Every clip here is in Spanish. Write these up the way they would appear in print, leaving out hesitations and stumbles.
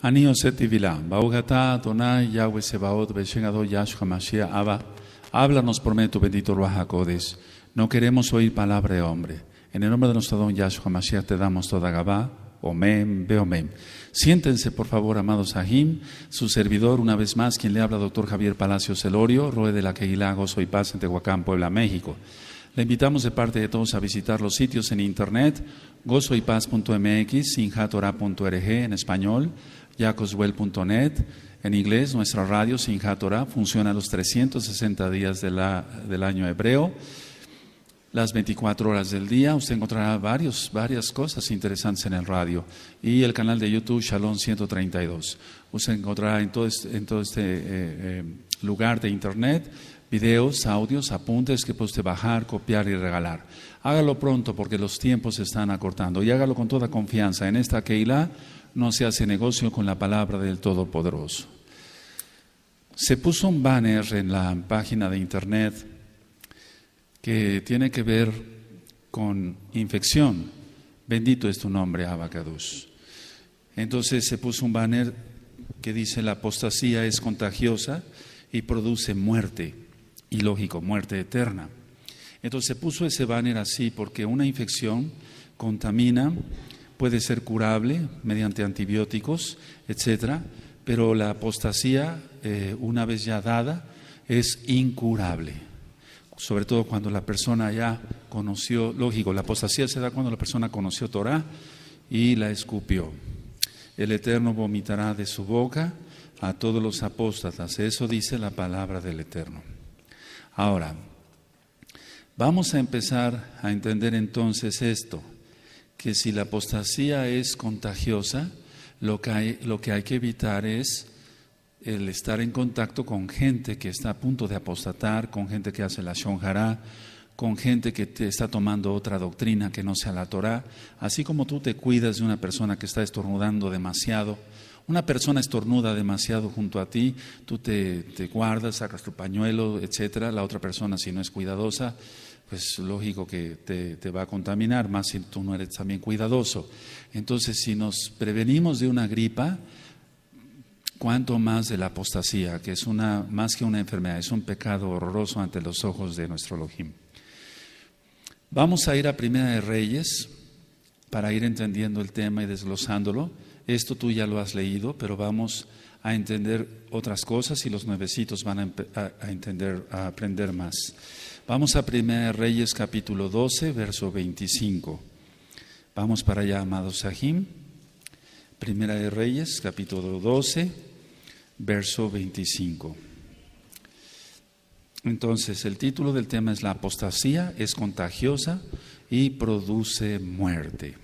Anio Setivila, Baugata, Donai, Yahweh Sebaot, Beshengado, Yahshua Mashiach, Abba. Háblanos por medio de tu bendito Ruach HaKodesh. No queremos oír palabra de hombre. En el nombre de nuestro don Yahshua Mashiach te damos toda Gabá. Omen, Beomen. Siéntense, por favor, amados Sahim. Su servidor, una vez más, quien le habla, doctor Javier Palacios Elorio, Roe de la Kehilá, Gozo y Paz en Tehuacán, Puebla, México. Le invitamos de parte de todos a visitar los sitios en internet, gozoypaz.mx, sinjatorah.org en español, yacoswell.net, en inglés. Nuestra radio Sinjat Torah funciona los 360 días del año hebreo, las 24 horas del día. Usted encontrará varias cosas interesantes en el radio. Y el canal de YouTube Shalom 132. Usted encontrará en todo este lugar de internet videos, audios, apuntes que puede usted bajar, copiar y regalar. Hágalo pronto porque los tiempos se están acortando y hágalo con toda confianza. En esta Keilah no se hace negocio con la palabra del Todopoderoso. Se puso un banner en la página de internet que tiene que ver con infección. Bendito es tu nombre, Abba Kadosh. Entonces se puso un banner que dice: la apostasía es contagiosa y produce muerte. Y lógico, muerte eterna. Entonces se puso ese banner así porque una infección contamina, puede ser curable mediante antibióticos, etcétera, pero la apostasía, una vez ya dada, es incurable. Sobre todo cuando la persona ya conoció, lógico, la apostasía se da cuando la persona conoció Torah y la escupió. El Eterno vomitará de su boca a todos los apóstatas. Eso dice la palabra del Eterno. Ahora, vamos a empezar a entender entonces esto, que si la apostasía es contagiosa, lo que hay que evitar es el estar en contacto con gente que está a punto de apostatar, con gente que hace la Shon Hará, con gente que te está tomando otra doctrina que no sea la Torah. Así como tú te cuidas de una persona que está estornudando demasiado, una persona estornuda demasiado junto a ti, tú te guardas, sacas tu pañuelo, etcétera. La otra persona, si no es cuidadosa, pues lógico que te va a contaminar, más si tú no eres también cuidadoso. Entonces, si nos prevenimos de una gripa, cuánto más de la apostasía, que es más que una enfermedad, es un pecado horroroso ante los ojos de nuestro Elohim. Vamos a ir a Primera de Reyes para ir entendiendo el tema y desglosándolo. Esto tú ya lo has leído, pero vamos a entender otras cosas y los nuevecitos van a aprender más. Vamos a Primera de Reyes capítulo 12, verso 25. Vamos para allá, amados Sahim. Primera de Reyes capítulo 12, verso 25. Entonces, el título del tema es: la apostasía es contagiosa y produce muerte.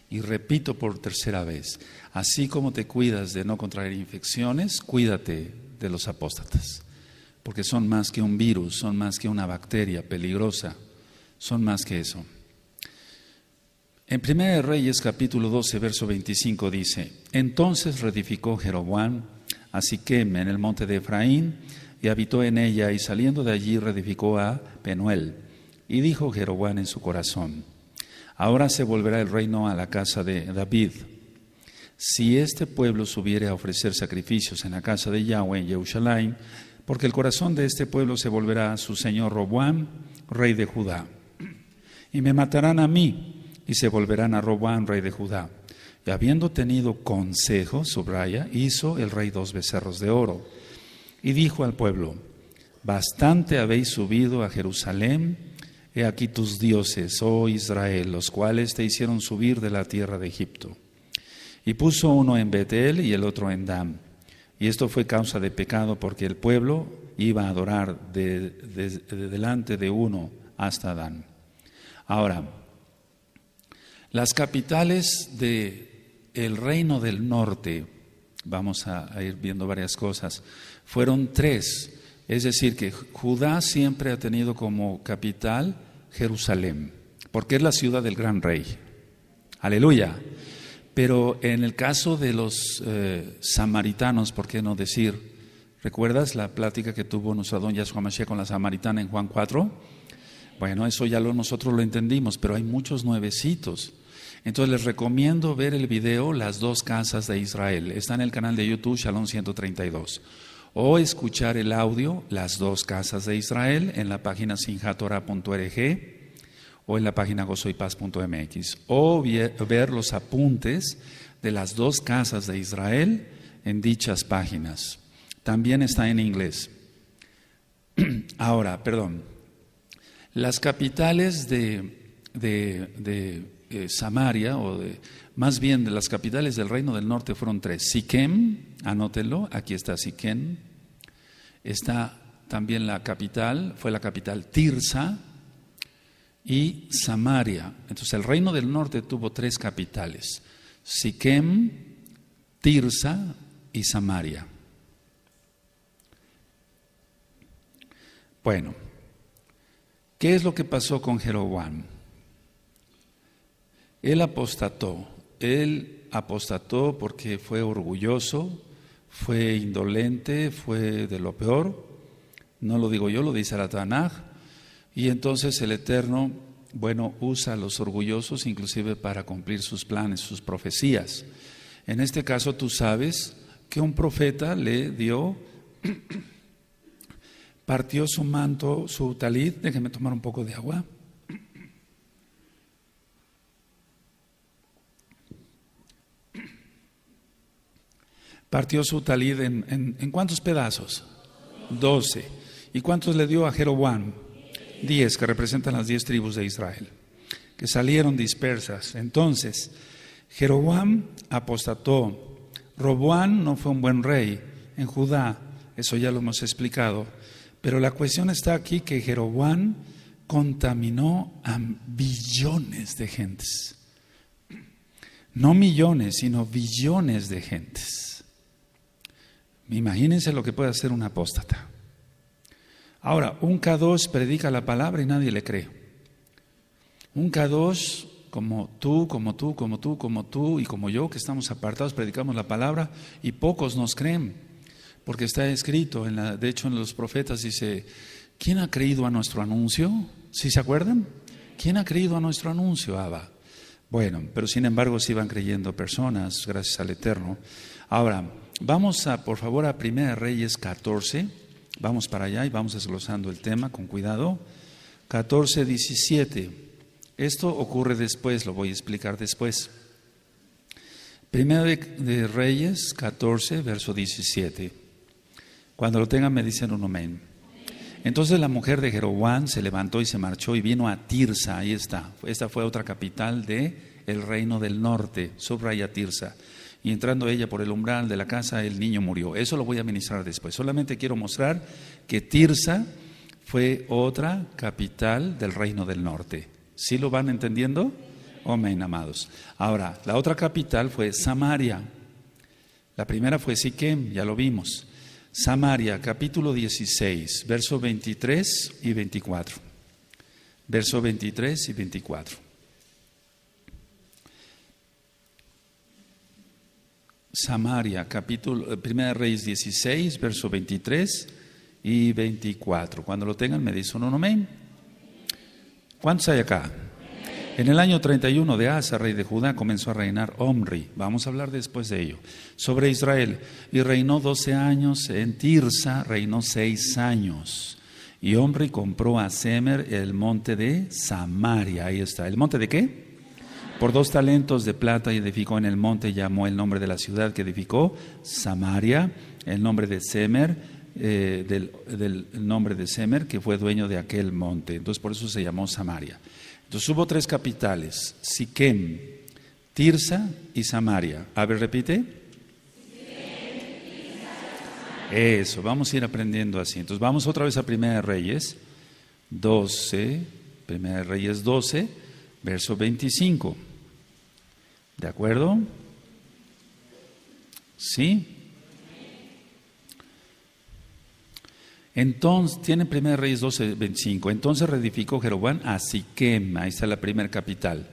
Y repito por tercera vez, así como te cuidas de no contraer infecciones, cuídate de los apóstatas, porque son más que un virus, son más que una bacteria peligrosa, son más que eso. En Primera de Reyes capítulo 12, verso 25 dice: entonces reedificó Jeroboam a Siquem en el monte de Efraín y habitó en ella, y saliendo de allí reedificó a Penuel. Y dijo Jeroboam en su corazón: ahora se volverá el reino a la casa de David. Si este pueblo subiere a ofrecer sacrificios en la casa de Yahweh en Jerusalén, porque el corazón de este pueblo se volverá a su señor Roboam, rey de Judá. Y me matarán a mí, y se volverán a Roboam, rey de Judá. Y habiendo tenido consejo, subraya, hizo el rey 2 becerros de oro. Y dijo al pueblo: bastante habéis subido a Jerusalén. He aquí tus dioses, oh Israel, los cuales te hicieron subir de la tierra de Egipto. Y puso uno en Betel y el otro en Dan. Y esto fue causa de pecado, porque el pueblo iba a adorar de delante de uno hasta Dan. Ahora, las capitales del reino del norte, vamos a ir viendo varias cosas, fueron 3. Es decir, que Judá siempre ha tenido como capital Jerusalén, porque es la ciudad del gran rey. Aleluya. Pero en el caso de los samaritanos, ¿por qué no decir? ¿Recuerdas la plática que tuvo nuestro don Yahshua Mashiach con la samaritana en Juan 4? Bueno, eso ya nosotros lo entendimos, pero hay muchos nuevecitos. Entonces les recomiendo ver el video Las dos casas de Israel. Está en el canal de YouTube Shalom 132. O escuchar el audio Las dos casas de Israel en la página sinjatorah.org o en la página gozoypaz.mx. O ver los apuntes de Las dos casas de Israel en dichas páginas. También está en inglés. Ahora, las capitales de Samaria, más bien de las capitales del reino del norte fueron 3. Siquem, anótenlo, aquí está Siquem. Está también fue la capital Tirsa y Samaria. Entonces el reino del norte tuvo 3 capitales: Siquem, Tirsa y Samaria. Bueno, ¿qué es lo que pasó con Jeroboam? Él apostató porque fue orgulloso, fue indolente, fue de lo peor. No lo digo yo, lo dice la Tanaj. Y entonces el Eterno, usa a los orgullosos inclusive para cumplir sus planes, sus profecías. En este caso tú sabes que un profeta le dio, partió su manto, su talit. Déjenme tomar un poco de agua. Partió su talit ¿en cuántos pedazos? 12. ¿Y cuántos le dio a Jeroboam? 10, que representan las 10 tribus de Israel, que salieron dispersas. Entonces, Jeroboam apostató. Roboam no fue un buen rey en Judá, eso ya lo hemos explicado. Pero la cuestión está aquí que Jeroboam contaminó a billones de gentes. No millones, sino billones de gentes. Imagínense lo que puede hacer un apóstata. Ahora, un Kadosh predica la palabra y nadie le cree. Un Kadosh como tú y como yo, que estamos apartados, predicamos la palabra y pocos nos creen. Porque está escrito, de hecho en los profetas dice, ¿quién ha creído a nuestro anuncio? ¿Sí se acuerdan? ¿Quién ha creído a nuestro anuncio, Abba? Bueno, pero sin embargo sí van creyendo personas, gracias al Eterno. Ahora, vamos por favor a 1 Reyes 14, vamos para allá y vamos desglosando el tema con cuidado. 14, 17, esto ocurre después, lo voy a explicar después. 1 de Reyes 14, verso 17. Cuando lo tengan me dicen un amén. Entonces la mujer de Jeroboam se levantó y se marchó y vino a Tirsa, ahí está. Esta fue otra capital del reino del norte, subraya Tirsa. Y entrando ella por el umbral de la casa, el niño murió. Eso lo voy a ministrar después. Solamente quiero mostrar que Tirsa fue otra capital del reino del norte. ¿Sí lo van entendiendo? Amén, amados. Ahora, la otra capital fue Samaria. La primera fue Siquem, ya lo vimos. Samaria, capítulo 16, verso 23 y 24. Verso 23 y 24. Samaria, capítulo 1 Reyes 16, verso 23 y 24. Cuando lo tengan me dicen un amén. ¿Cuántos hay acá? En el año 31 de Asa, rey de Judá, comenzó a reinar Omri. Vamos a hablar después de ello. Sobre Israel. Y reinó 12 años. En Tirsa reinó 6 años. Y Omri compró a Semer el monte de Samaria. Ahí está. ¿El monte de qué? Por 2 talentos de plata y edificó en el monte y llamó el nombre de la ciudad que edificó Samaria. El nombre de Semer, del nombre de Semer, que fue dueño de aquel monte. Entonces por eso se llamó Samaria. Entonces hubo 3 capitales, Siquem, Tirsa y Samaria. A ver, repite. Eso, vamos a ir aprendiendo así. Entonces vamos otra vez a 1 Reyes 12, 1 Reyes 12, verso 25. ¿De acuerdo? ¿Sí? Entonces, tiene 1 Reyes 12, 25. Entonces reedificó Jeroboam a Siquem, ahí está la primera capital.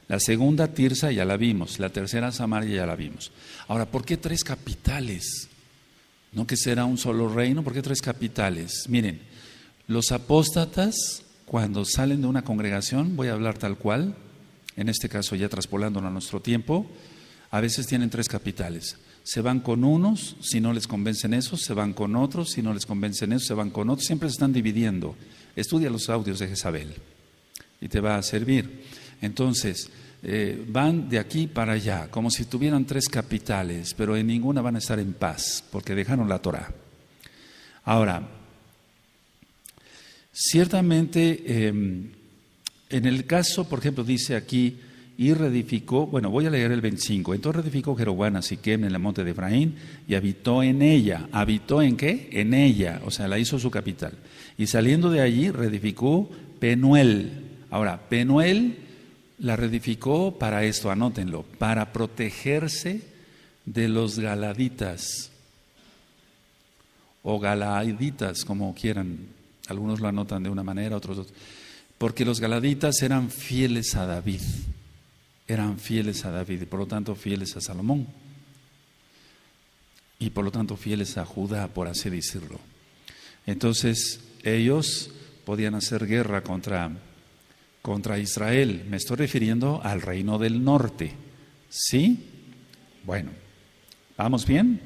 La segunda, Tirsa, ya la vimos. La tercera, Samaria, ya la vimos. Ahora, ¿por qué 3 capitales? ¿No que será un solo reino? ¿Por qué 3 capitales? Miren, los apóstatas, cuando salen de una congregación, voy a hablar tal cual, en este caso ya traspolándolo a nuestro tiempo, a veces tienen 3 capitales. Se van con unos, si no les convencen esos, se van con otros, si no les convencen esos, se van con otros, siempre se están dividiendo. Estudia los audios de Jezabel y te va a servir. Entonces, van de aquí para allá, como si tuvieran 3 capitales, pero en ninguna van a estar en paz, porque dejaron la Torá. Ahora, ciertamente, en el caso, por ejemplo, dice aquí, y reedificó, bueno, voy a leer el 25. Entonces reedificó Jeroboam a Siquem en el monte de Efraín y habitó en ella. ¿Habitó en qué? En ella, o sea, la hizo su capital. Y saliendo de allí, reedificó Penuel. Ahora, Penuel la reedificó para esto, anótenlo, para protegerse de los galaditas o galaditas, como quieran. Algunos lo anotan de una manera, otros de otra. Porque los galaditas eran fieles a David. Eran fieles a David y por lo tanto fieles a Salomón y por lo tanto fieles a Judá, por así decirlo. Entonces ellos podían hacer guerra contra Israel. Me estoy refiriendo al reino del norte. ¿Sí? Bueno, ¿vamos bien?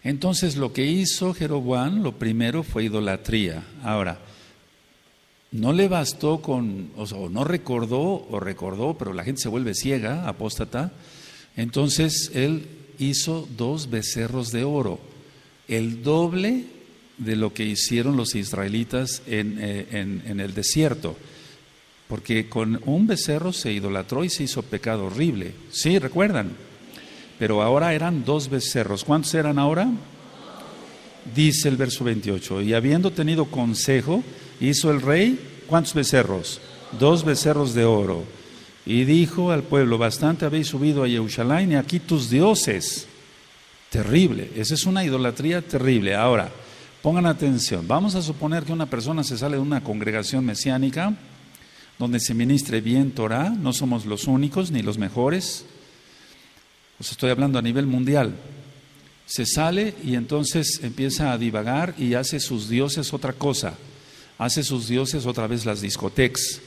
Entonces lo que hizo Jeroboam, lo primero fue idolatría. Ahora, no le bastó o no recordó, pero la gente se vuelve ciega, apóstata. Entonces él hizo 2 becerros de oro, el doble de lo que hicieron los israelitas en el desierto, porque con un becerro se idolatró y se hizo pecado horrible. Sí, ¿recuerdan? Pero ahora eran 2 becerros. ¿Cuántos eran ahora? Dice el verso 28, y habiendo tenido consejo, hizo el rey, ¿cuántos becerros? 2 becerros de oro. Y dijo al pueblo, bastante habéis subido a Jerusalén y aquí tus dioses. Terrible, esa es una idolatría terrible. Ahora, pongan atención, vamos a suponer que una persona se sale de una congregación mesiánica, donde se ministre bien Torah, no somos los únicos ni los mejores, os estoy hablando a nivel mundial. Se sale y entonces empieza a divagar y hace sus dioses otra cosa. Hace sus dioses otra vez las discotecas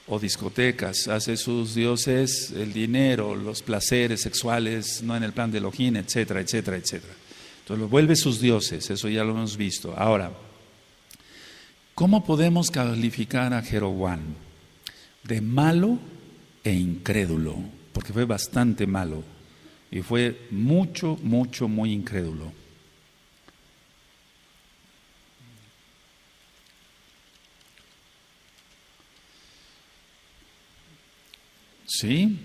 o discotecas. Hace sus dioses el dinero, los placeres sexuales, no en el plan de Elohim, etcétera, etcétera, etcétera. Entonces lo vuelve sus dioses, eso ya lo hemos visto. Ahora, ¿cómo podemos calificar a Jeroboam? De malo e incrédulo, porque fue bastante malo. Y fue muy incrédulo. Sí,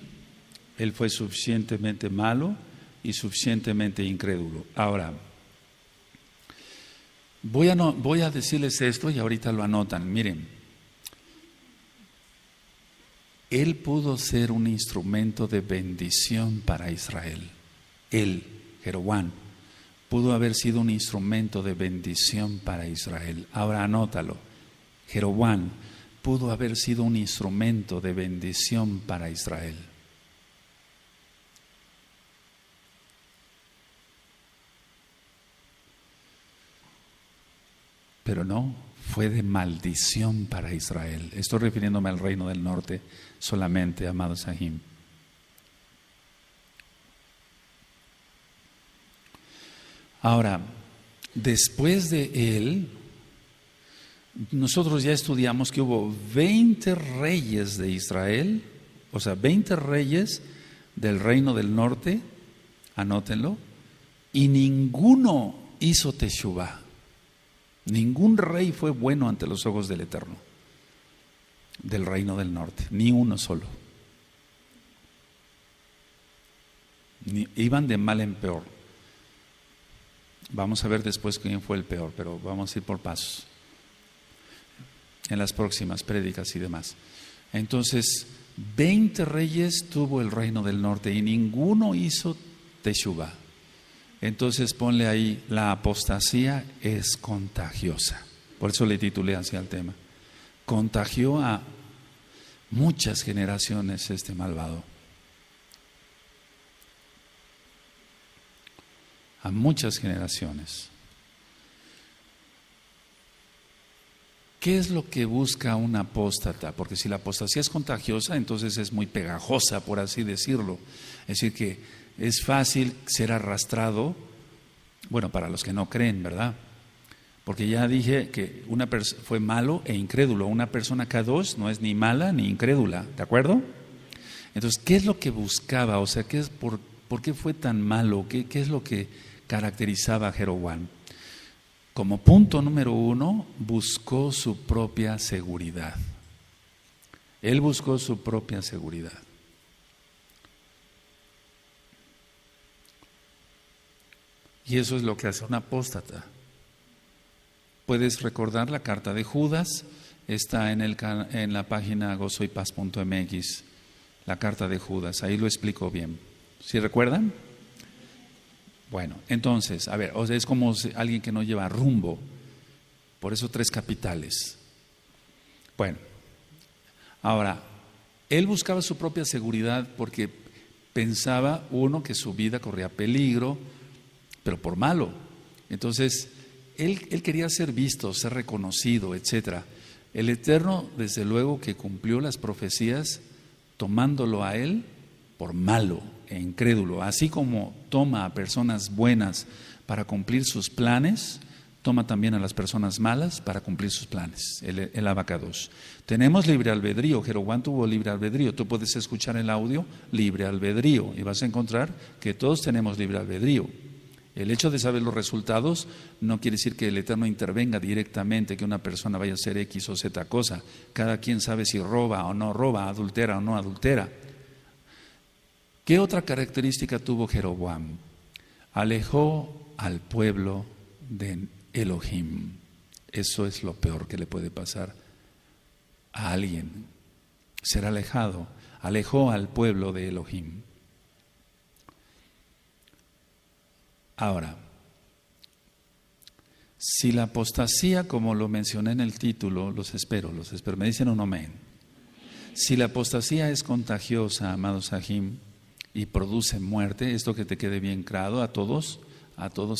él fue suficientemente malo y suficientemente incrédulo. Ahora, voy a decirles esto y ahorita lo anotan. Miren, él pudo ser un instrumento de bendición para Israel. Él, Jeroboam, pudo haber sido un instrumento de bendición para Israel. Ahora anótalo. Jeroboam pudo haber sido un instrumento de bendición para Israel. Pero no, fue de maldición para Israel. Estoy refiriéndome al reino del norte solamente, amados Sahim. Ahora, después de él, nosotros ya estudiamos que hubo 20 reyes de Israel, o sea, 20 reyes del reino del norte, anótenlo, y ninguno hizo teshuvá. Ningún rey fue bueno ante los ojos del Eterno, del reino del norte, ni uno solo. Iban de mal en peor. Vamos a ver después quién fue el peor, pero vamos a ir por pasos en las próximas prédicas y demás. Entonces, 20 reyes tuvo el reino del norte y ninguno hizo teshuvá. Entonces ponle ahí, la apostasía es contagiosa. Por eso le titulé así al tema. Contagió a muchas generaciones este malvado. A muchas generaciones. ¿Qué es lo que busca un apóstata? Porque si la apostasía es contagiosa, entonces es muy pegajosa, por así decirlo. Es decir, que es fácil ser arrastrado, bueno, para los que no creen, ¿verdad? Porque ya dije que fue malo e incrédulo. Una persona K2 no es ni mala ni incrédula, ¿de acuerdo? Entonces, ¿qué es lo que buscaba? O sea, ¿por qué fue tan malo? ¿Qué es lo que caracterizaba a Jeroboam? Como punto número 1, buscó su propia seguridad. Él buscó su propia seguridad. Y eso es lo que hace un apóstata. Puedes recordar la carta de Judas, está en la página gozoypaz.mx, la carta de Judas, ahí lo explico bien. ¿Sí recuerdan? Bueno, entonces, a ver, o sea, es como alguien que no lleva rumbo, por eso 3 capitales. Bueno, ahora, él buscaba su propia seguridad porque pensaba, uno, que su vida corría peligro, pero por malo. Entonces, él quería ser visto, ser reconocido, etc. El Eterno, desde luego, que cumplió las profecías tomándolo a él por malo e incrédulo. Así como toma a personas buenas para cumplir sus planes, toma también a las personas malas para cumplir sus planes. El Abacados. Tenemos libre albedrío. Jeroboam tuvo libre albedrío. Tú puedes escuchar el audio libre albedrío y vas a encontrar que todos tenemos libre albedrío. El hecho de saber los resultados no quiere decir que el Eterno intervenga directamente, que una persona vaya a hacer X o Z cosa. Cada quien sabe si roba o no roba, adultera o no adultera. ¿Qué otra característica tuvo Jeroboam? Alejó al pueblo de Elohim. Eso es lo peor que le puede pasar a alguien. Ser alejado. Alejó al pueblo de Elohim. Ahora, si la apostasía, como lo mencioné en el título, los espero, me dicen un amén. Si la apostasía es contagiosa, amados Sahim, y produce muerte, esto que te quede bien claro a todos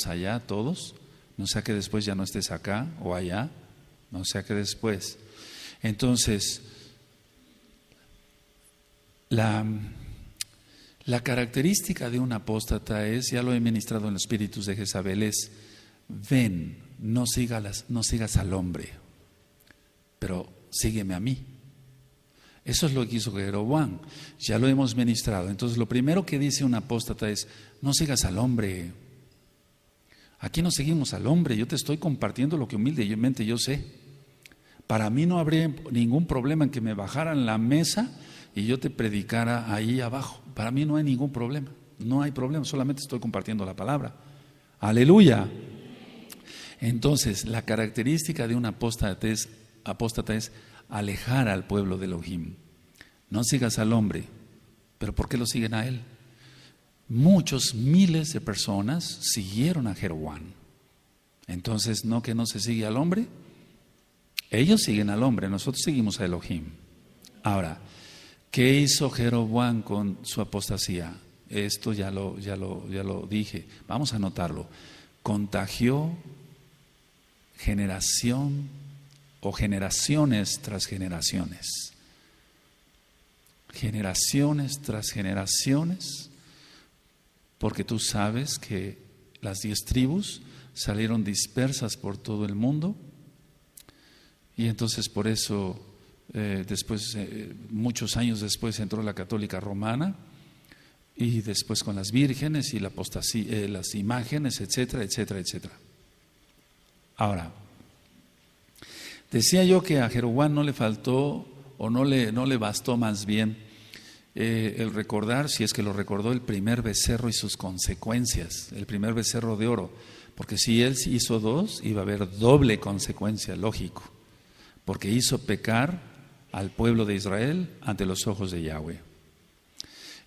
allá, a todos, no sea que después ya no estés acá o allá, no sea que después. Entonces, la característica de un apóstata es, ya lo he ministrado en los espíritus de Jezabel, es: ven, no sigas al hombre, pero sígueme a mí. Eso es lo que hizo Jeroboam, ya lo hemos ministrado. Entonces, lo primero que dice un apóstata es: no sigas al hombre. Aquí no seguimos al hombre, yo te estoy compartiendo lo que humildemente yo sé. Para mí no habría ningún problema en que me bajaran la mesa y yo te predicara ahí abajo. Para mí no hay ningún problema, no hay problema, solamente estoy compartiendo la palabra. ¡Aleluya! Entonces, la característica de un apóstata es alejar al pueblo de Elohim. No sigas al hombre, pero ¿por qué lo siguen a él? Muchos miles de personas siguieron a Jeroboam. Entonces, ¿no que no se sigue al hombre? Ellos siguen al hombre, nosotros seguimos a Elohim. Ahora, ¿qué hizo Jeroboam con su apostasía? Esto ya lo dije, vamos a anotarlo. Contagió generación o generaciones tras generaciones. Generaciones tras generaciones, porque tú sabes que las 10 tribus salieron dispersas por todo el mundo, y entonces por eso después, muchos años después, entró la católica romana, y después con las vírgenes y la apostasía, las imágenes, etcétera, etcétera, etcétera. Ahora, decía yo que a Jeroboam no le faltó, o no le bastó más bien, el recordar, si es que lo recordó, el primer becerro y sus consecuencias, el primer becerro de oro, porque si él hizo 2, iba a haber doble consecuencia, lógico, porque hizo pecar al pueblo de Israel ante los ojos de Yahweh.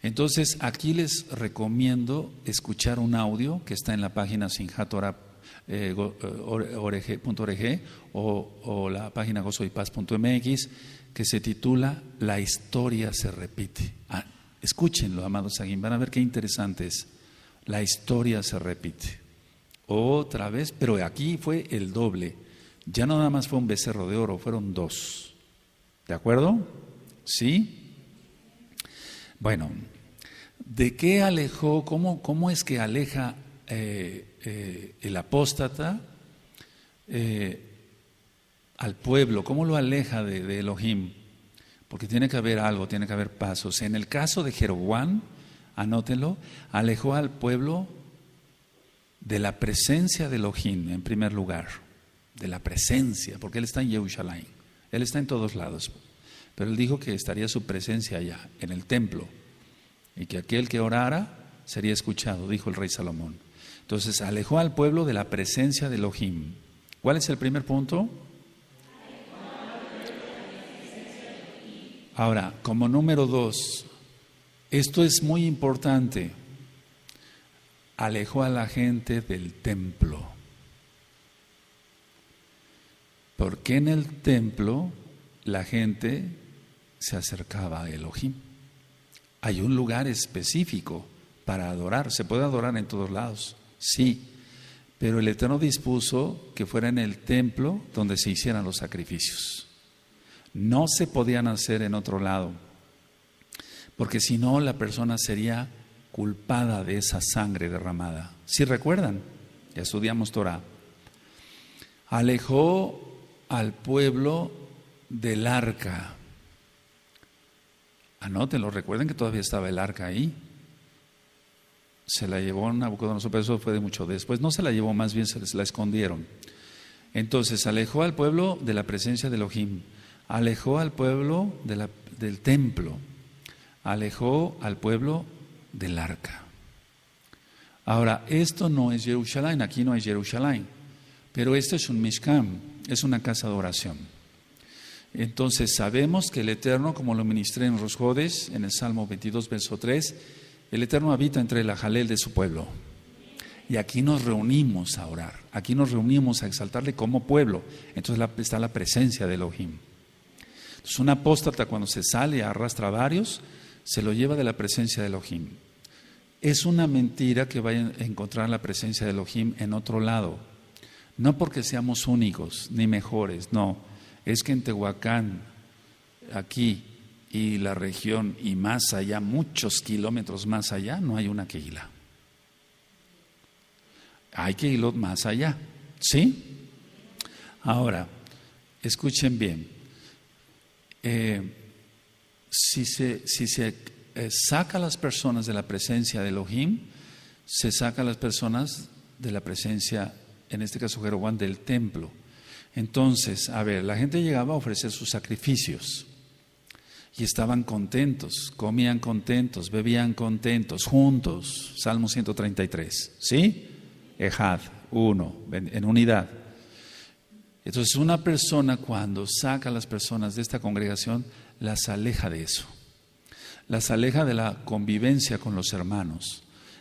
Entonces, aquí les recomiendo escuchar un audio que está en la página sinjatorah.org o la página gozoypaz.mx, que se titula La historia se repite. Escúchenlo, amados Sagim, van a ver qué interesante es. La historia se repite. Otra vez, pero aquí fue el doble. Ya no nada más fue un becerro de oro, fueron 2. ¿De acuerdo? ¿Sí? Bueno, ¿de qué alejó? ¿Cómo es que aleja el apóstata al pueblo? ¿Cómo lo aleja de Elohim? Porque tiene que haber algo, tiene que haber pasos. En el caso de Jeroboam, anótenlo, alejó al pueblo de la presencia de Elohim, en primer lugar, de la presencia, porque él está en Jerusalén, él está en todos lados, pero él dijo que estaría su presencia allá, en el templo, y que aquel que orara sería escuchado, dijo el rey Salomón. Entonces alejó al pueblo de la presencia de Elohim. ¿Cuál es el primer punto? Ahora, como número 2, esto es muy importante, alejó a la gente del templo. Porque en el templo la gente se acercaba a Elohim. Hay un lugar específico para adorar. Se puede adorar en todos lados, sí, pero el Eterno dispuso que fuera en el templo donde se hicieran los sacrificios. No se podían hacer en otro lado, porque si no la persona sería culpada de esa sangre derramada. ¿Sí recuerdan? Ya estudiamos Torah. Alejó al pueblo del arca. Anótenlo, recuerden que todavía estaba el arca ahí. Se la llevó Nabucodonosor, pero eso fue de mucho después. No se la llevó, más bien se la escondieron. Entonces alejó al pueblo de la presencia de Elohim, alejó al pueblo del templo, alejó al pueblo del arca. Ahora, esto no es Jerusalén, aquí no es Jerusalén, pero esto es un Mishkan, es una casa de oración. Entonces sabemos que el Eterno, como lo ministré en Rosh Hodesh, en el Salmo 22, verso 3, el Eterno habita entre la jalel de su pueblo. Y aquí nos reunimos a orar, aquí nos reunimos a exaltarle como pueblo. Entonces está la presencia de Elohim. Entonces un apóstata cuando se sale arrastra a varios, se lo lleva de la presencia de Elohim. Es una mentira que vaya a encontrar la presencia de Elohim en otro lado. No porque seamos únicos ni mejores, no. Es que en Tehuacán, aquí y la región y más allá, muchos kilómetros más allá, no hay una Kehilá. Hay Kehilot más allá, ¿sí? Ahora, escuchen bien. Si se saca a las personas de la presencia de Elohim, se saca a las personas de la presencia, en este caso Jeroboam, del templo. Entonces, a ver, la gente llegaba a ofrecer sus sacrificios y estaban contentos, comían contentos, bebían contentos, juntos. Salmo 133, ¿sí? Ejad, uno, en unidad. Entonces, una persona cuando saca a las personas de esta congregación, las aleja de eso. Las aleja de la convivencia con los hermanos.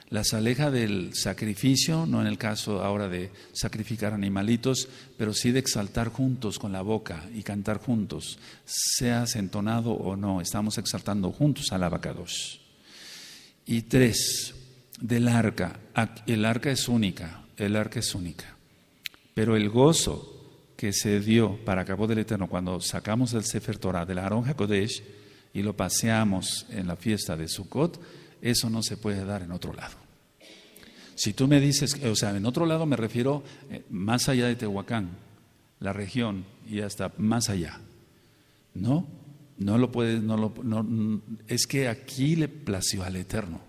Las aleja del sacrificio, no en el caso ahora de sacrificar animalitos, pero sí de exaltar juntos con la boca y cantar juntos, seas entonado o no, estamos exaltando juntos al Abacadosh. Y 3, del arca. El arca es única, pero el gozo que se dio para Cabo del Eterno cuando sacamos el Sefer Torah del Aarón HaKodesh y lo paseamos en la fiesta de Sukkot, eso no se puede dar en otro lado. Si tú me dices, o sea, en otro lado me refiero más allá de Tehuacán, la región y hasta más allá. No lo puedes, es que aquí le plació al Eterno.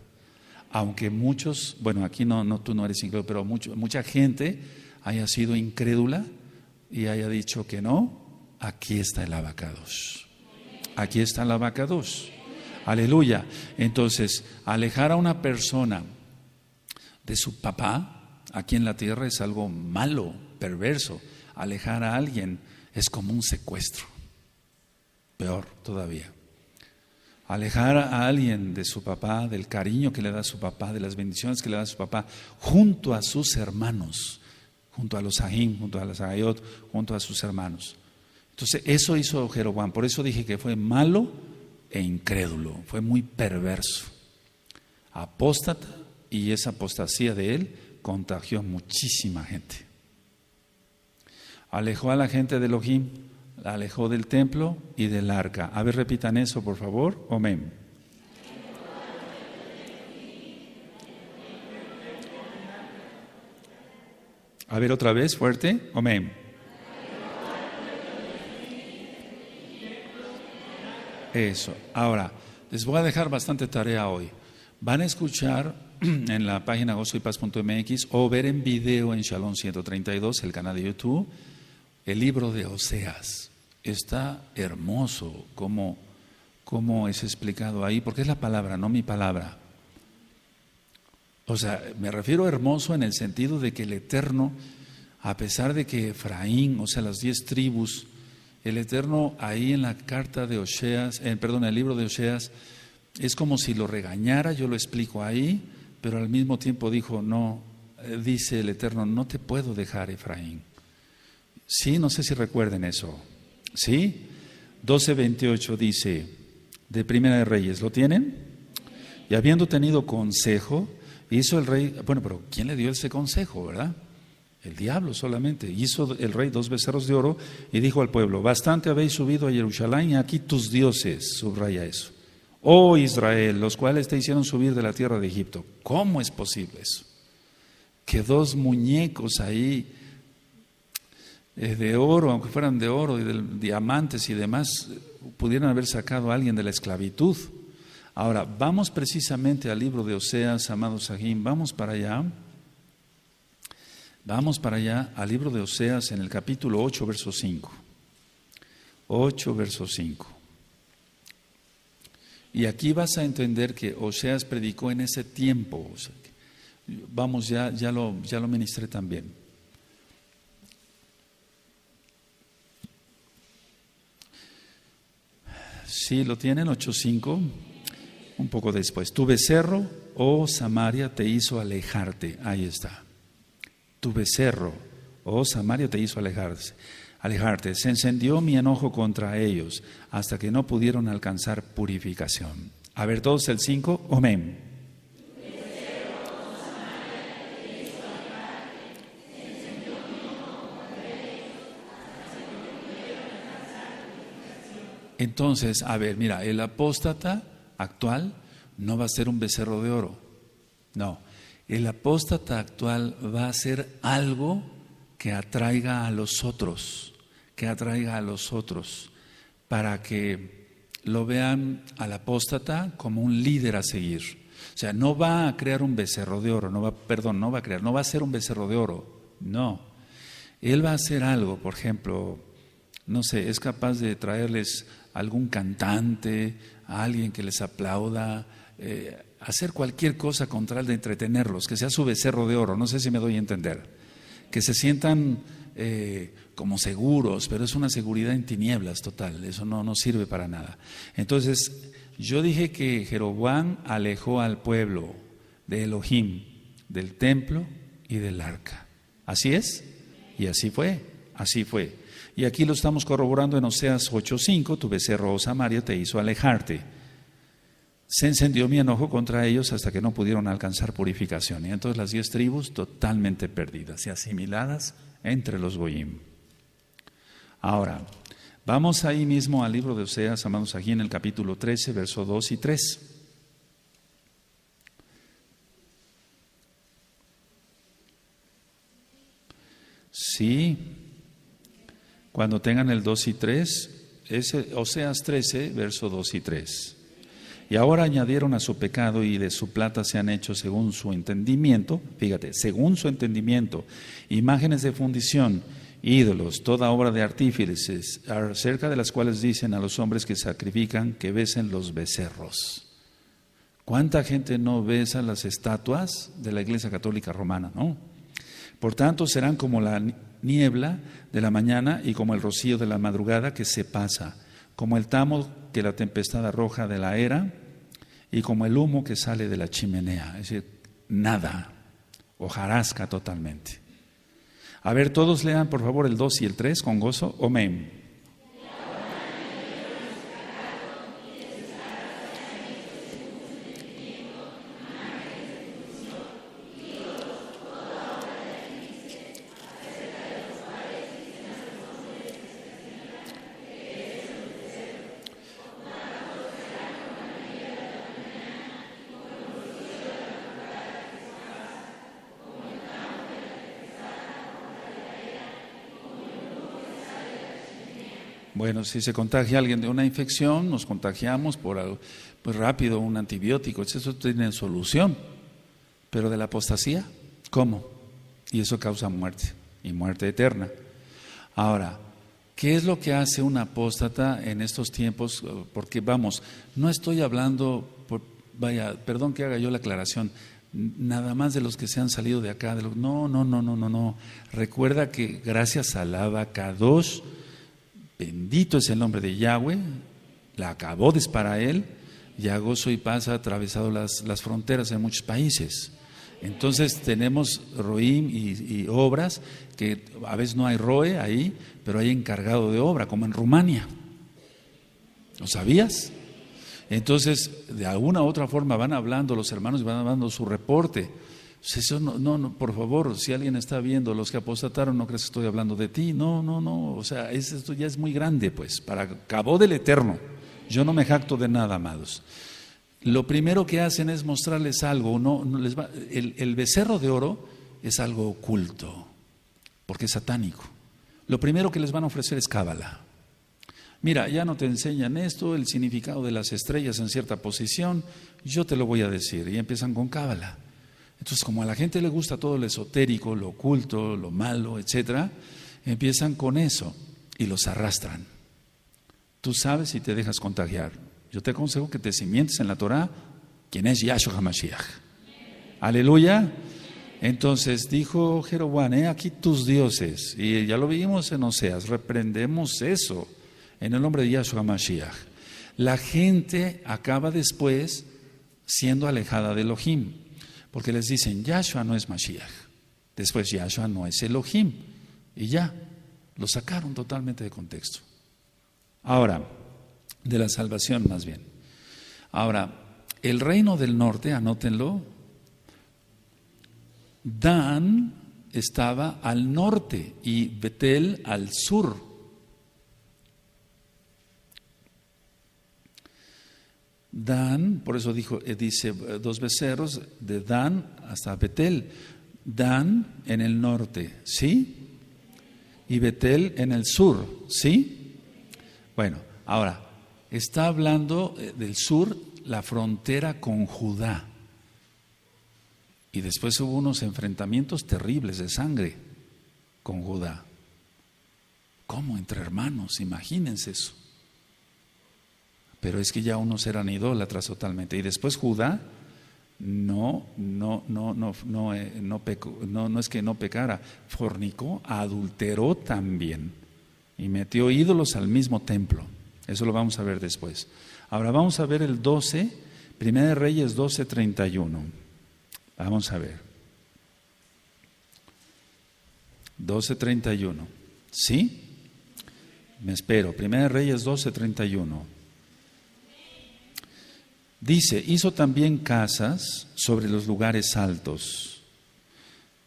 Aunque muchos, bueno, aquí no tú no eres incrédulo, pero mucha gente haya sido incrédula y haya dicho que no, aquí está el Abacadosh. Aquí está el Abacadosh. Aleluya. Entonces, alejar a una persona de su papá aquí en la tierra es algo malo, perverso. Alejar a alguien es como un secuestro. Peor todavía. Alejar a alguien de su papá, del cariño que le da a su papá, de las bendiciones que le da a su papá, junto a sus hermanos, junto a los Ahim, junto a las Agayot, junto a sus hermanos. Entonces, eso hizo Jeroboam. Por eso dije que fue malo e incrédulo, fue muy perverso, apóstata, y esa apostasía de él contagió a muchísima gente. Alejó a la gente de Elohim, la alejó del templo y del arca. A ver, repitan eso, por favor. Amén. A ver, otra vez, fuerte. Amén. Eso. Ahora, les voy a dejar bastante tarea hoy. Van a escuchar en la página gozoypaz.mx o ver en video en Shalom 132, el canal de YouTube, el libro de Oseas. Está hermoso cómo es explicado ahí, porque es la palabra, no mi palabra. O sea, me refiero a hermoso en el sentido de que el Eterno, a pesar de que Efraín, o sea, las 10 tribus, el Eterno ahí en la carta de Oseas, en el libro de Oseas, es como si lo regañara, yo lo explico ahí, pero al mismo tiempo dijo, no, dice el Eterno, no te puedo dejar, Efraín. Sí, no sé si recuerden eso. ¿Sí? 12:28 dice, de Primera de Reyes, ¿lo tienen? Y habiendo tenido consejo, hizo el rey, bueno, pero ¿quién le dio ese consejo, verdad? El diablo solamente. Hizo el rey 2 becerros de oro y dijo al pueblo, bastante habéis subido a Jerusalén y aquí tus dioses, subraya eso. Oh Israel, los cuales te hicieron subir de la tierra de Egipto. ¿Cómo es posible eso? Que 2 muñecos ahí de oro, aunque fueran de oro y de diamantes y demás, pudieran haber sacado a alguien de la esclavitud. Ahora, vamos precisamente al libro de Oseas, amados Sahim, vamos para allá al libro de Oseas en el capítulo 8, verso 5. 8, verso 5. Y aquí vas a entender que Oseas predicó en ese tiempo. O sea, vamos, ya lo ministré también. Sí, lo tienen, 8:5, un poco después. Tu becerro, oh Samaria, te hizo alejarte. Ahí está. Tu becerro, oh Samaria, te hizo alejarte. Se encendió mi enojo contra ellos hasta que no pudieron alcanzar purificación. A ver, todos el 5, amén. Entonces, a ver, mira, el apóstata actual no va a ser un becerro de oro. No, el apóstata actual va a ser algo que atraiga a los otros, para que lo vean al apóstata como un líder a seguir. O sea, no va a crear un becerro de oro, no va a ser un becerro de oro, no. Él va a hacer algo, por ejemplo, no sé, es capaz de traerles algún cantante, a alguien que les aplauda, hacer cualquier cosa con tal de entretenerlos, que sea su becerro de oro, no sé si me doy a entender, que se sientan como seguros, pero es una seguridad en tinieblas total, eso no sirve para nada. Entonces, yo dije que Jeroboam alejó al pueblo de Elohim, del templo y del arca. ¿Así es? Y así fue. Y aquí lo estamos corroborando en Oseas 8:5, tu becerro, oh Samaria, te hizo alejarte. Se encendió mi enojo contra ellos hasta que no pudieron alcanzar purificación. Y entonces las 10 tribus totalmente perdidas y asimiladas entre los goyim. Ahora, vamos ahí mismo al libro de Oseas, amados, aquí en el capítulo 13, versos 2 y 3. Sí, cuando tengan el 2 y 3, es Oseas 13, versos 2 y 3. Y ahora añadieron a su pecado y de su plata se han hecho según su entendimiento, fíjate, según su entendimiento, imágenes de fundición, ídolos, toda obra de artífices, acerca de las cuales dicen a los hombres que sacrifican que besen los becerros. ¿Cuánta gente no besa las estatuas de la Iglesia Católica Romana, no? Por tanto, serán como la niebla de la mañana y como el rocío de la madrugada que se pasa, como el tamo que la tempestad arroja de la era y como el humo que sale de la chimenea. Es decir, nada, hojarasca totalmente. A ver, todos lean por favor el 2 y el 3 con gozo. Amén. Bueno, si se contagia alguien de una infección, nos contagiamos por algo, pues rápido, un antibiótico, eso tiene solución. Pero de la apostasía, ¿cómo? Y eso causa muerte, y muerte eterna. Ahora, ¿qué es lo que hace un apóstata en estos tiempos? Porque vamos, no estoy hablando, perdón que haga yo la aclaración, nada más de los que se han salido de acá, no. Recuerda que gracias al Abacadosh, bendito es el nombre de Yahweh, la acabó de para él, ya gozo y paz ha atravesado las fronteras en muchos países. Entonces tenemos roim y obras que a veces no hay roe ahí, pero hay encargado de obra, como en Rumania. ¿Lo sabías? Entonces, de alguna u otra forma van hablando los hermanos y van dando su reporte. Eso no, por favor, si alguien está viendo los que apostataron, no crees que estoy hablando de ti. No, o sea, esto ya es muy grande, pues, para cabo del Eterno. Yo no me jacto de nada, amados. Lo primero que hacen es mostrarles algo. El becerro de oro es algo oculto, porque es satánico. Lo primero que les van a ofrecer es cábala. Mira, ya no te enseñan esto, el significado de las estrellas en cierta posición, yo te lo voy a decir. Y empiezan con cábala. Entonces, como a la gente le gusta todo lo esotérico, lo oculto, lo malo, etcétera, empiezan con eso y los arrastran. Tú sabes si te dejas contagiar. Yo te aconsejo que te cimientes en la Torah, quien es Yahshua HaMashiach. Aleluya. Entonces dijo Jeroboam, aquí tus dioses, y ya lo vimos en Oseas, reprendemos eso en el nombre de Yahshua HaMashiach. La gente acaba después siendo alejada de Elohim, porque les dicen, Yahshua no es Mashiach, después Yahshua no es Elohim, y ya, lo sacaron totalmente de contexto. Ahora, de la salvación más bien. Ahora, el reino del norte, anótenlo, Dan estaba al norte y Betel al sur. Dan, por eso dice dos becerros, de Dan hasta Betel. Dan en el norte, ¿sí? Y Betel en el sur, ¿sí? Bueno, ahora, está hablando del sur, la frontera con Judá. Y después hubo unos enfrentamientos terribles de sangre con Judá. ¿Cómo? Entre hermanos, imagínense eso. Pero es que ya unos eran idólatras totalmente. Y después Judá no es que no pecara, fornicó, adulteró también y metió ídolos al mismo templo. Eso lo vamos a ver después. Ahora vamos a ver el 12, Primera de Reyes 12:31. Vamos a ver. 12:31. ¿Sí? Me espero. Primera de Reyes 12:31. Dice, hizo también casas sobre los lugares altos.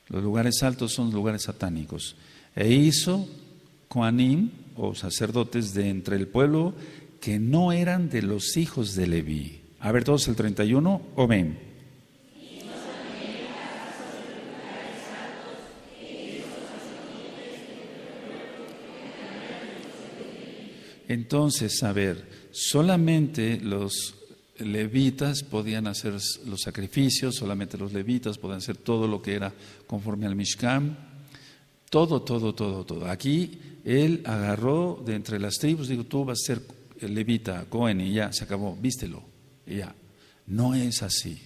Los lugares altos son lugares satánicos. E hizo Coanim, o sacerdotes de entre el pueblo, que no eran de los hijos de Leví. A ver todos el 31, o ven. Entonces, a ver, solamente los levitas podían hacer los sacrificios, solamente los levitas podían hacer todo lo que era conforme al Mishkan, todo. Aquí él agarró de entre las tribus, digo, tú vas a ser levita, Cohen, y ya, se acabó, vístelo, y ya. No es así.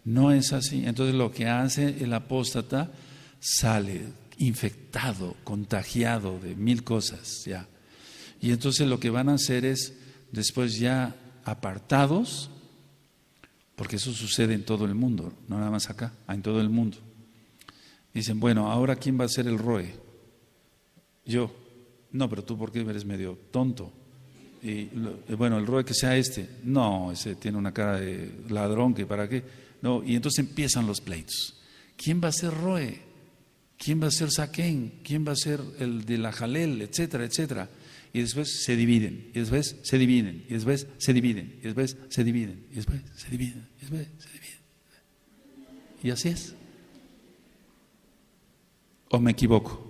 Entonces lo que hace el apóstata, sale infectado, contagiado de mil cosas, ya. Y entonces lo que van a hacer es, después ya apartados, porque eso sucede en todo el mundo, no nada más acá, en todo el mundo. Dicen, bueno, ahora ¿quién va a ser el roe? Yo. No, pero tú, ¿por qué eres medio tonto? Y bueno, el roe que sea este. No, ese tiene una cara de ladrón, que para qué. No, y entonces empiezan los pleitos. ¿Quién va a ser roe? ¿Quién va a ser saquén? ¿Quién va a ser el de la jalel? Etcétera, etcétera. Y después se dividen, y después se dividen, y después se dividen, y después se dividen, y después se dividen, y después se dividen. Y así es. ¿O me equivoco?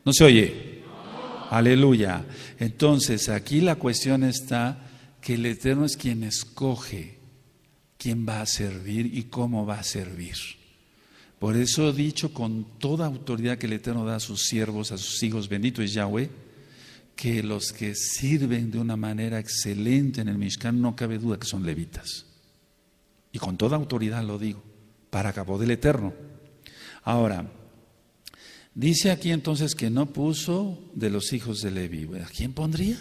¿No se oye? Aleluya. Entonces, aquí la cuestión está que el Eterno es quien escoge quién va a servir y cómo va a servir. Por eso he dicho con toda autoridad que el Eterno da a sus siervos, a sus hijos, bendito es Yahweh, que los que sirven de una manera excelente en el Mishkan, no cabe duda que son levitas. Y con toda autoridad lo digo, para cabo del Eterno. Ahora, dice aquí entonces que no puso de los hijos de Leví. ¿A quién pondría?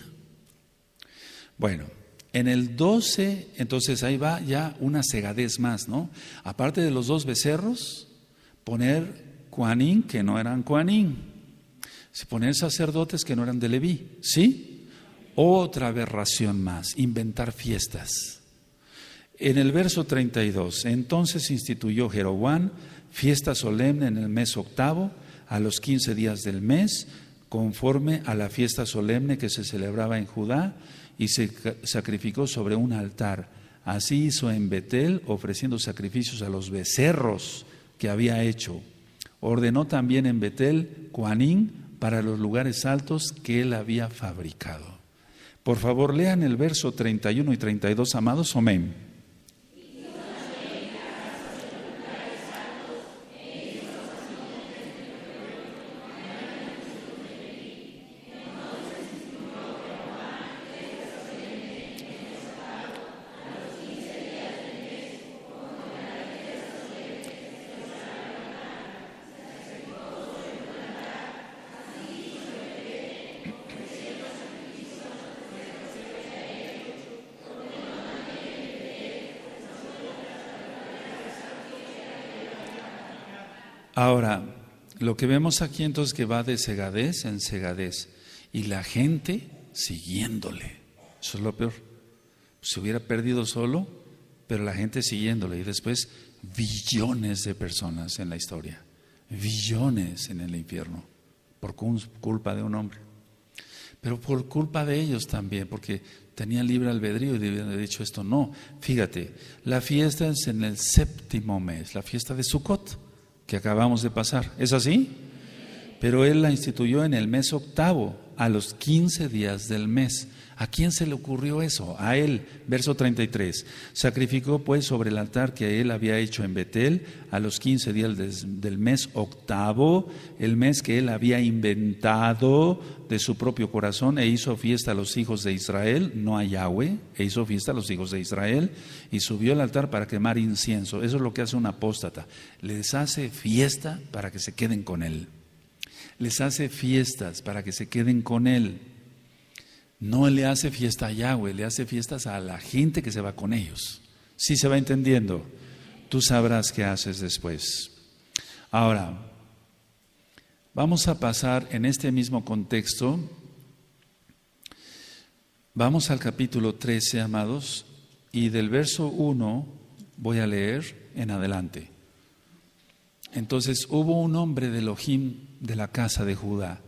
Bueno, en el 12, entonces ahí va ya una cegadez más, ¿no? Aparte de los 2 becerros, poner Kohanim que no eran Kohanim, poner sacerdotes que no eran de Leví, ¿sí? Otra aberración más, inventar fiestas. En el verso 32, entonces instituyó Jeroboam fiesta solemne en el mes 8, a los 15 días del mes, conforme a la fiesta solemne que se celebraba en Judá, y se sacrificó sobre un altar. Así hizo en Betel, ofreciendo sacrificios a los becerros que había hecho. Ordenó también en Betel Kohanim para los lugares altos que él había fabricado. Por favor, lean el verso 31 y 32, amados. Amén. Ahora, lo que vemos aquí entonces que va de cegadez en cegadez y la gente siguiéndole. Eso es lo peor. Se hubiera perdido solo, pero la gente siguiéndole, y después billones de personas en la historia, billones en el infierno, por culpa de un hombre. Pero por culpa de ellos también, porque tenían libre albedrío y debían haber dicho esto. No, fíjate, la fiesta es en el 7º mes, la fiesta de Sukkot, que acabamos de pasar. ¿Es así? Pero él la instituyó en el mes 8, a los 15 días del mes. ¿A quién se le ocurrió eso? A él. Verso 33. Sacrificó pues sobre el altar que él había hecho en Betel a los 15 días del mes 8, el mes que él había inventado de su propio corazón, e hizo fiesta a los hijos de Israel, no a Yahweh, e hizo fiesta a los hijos de Israel, y subió al altar para quemar incienso. Eso es lo que hace un apóstata. Les hace fiesta para que se queden con él. Les hace fiestas para que se queden con él. No le hace fiesta a Yahweh, le hace fiestas a la gente que se va con ellos. ¿Sí se va entendiendo? Tú sabrás qué haces después. Ahora, vamos a pasar en este mismo contexto. Vamos al capítulo 13, amados, y del verso 1 voy a leer en adelante. Entonces, hubo un hombre de Elohim de la casa de Judá.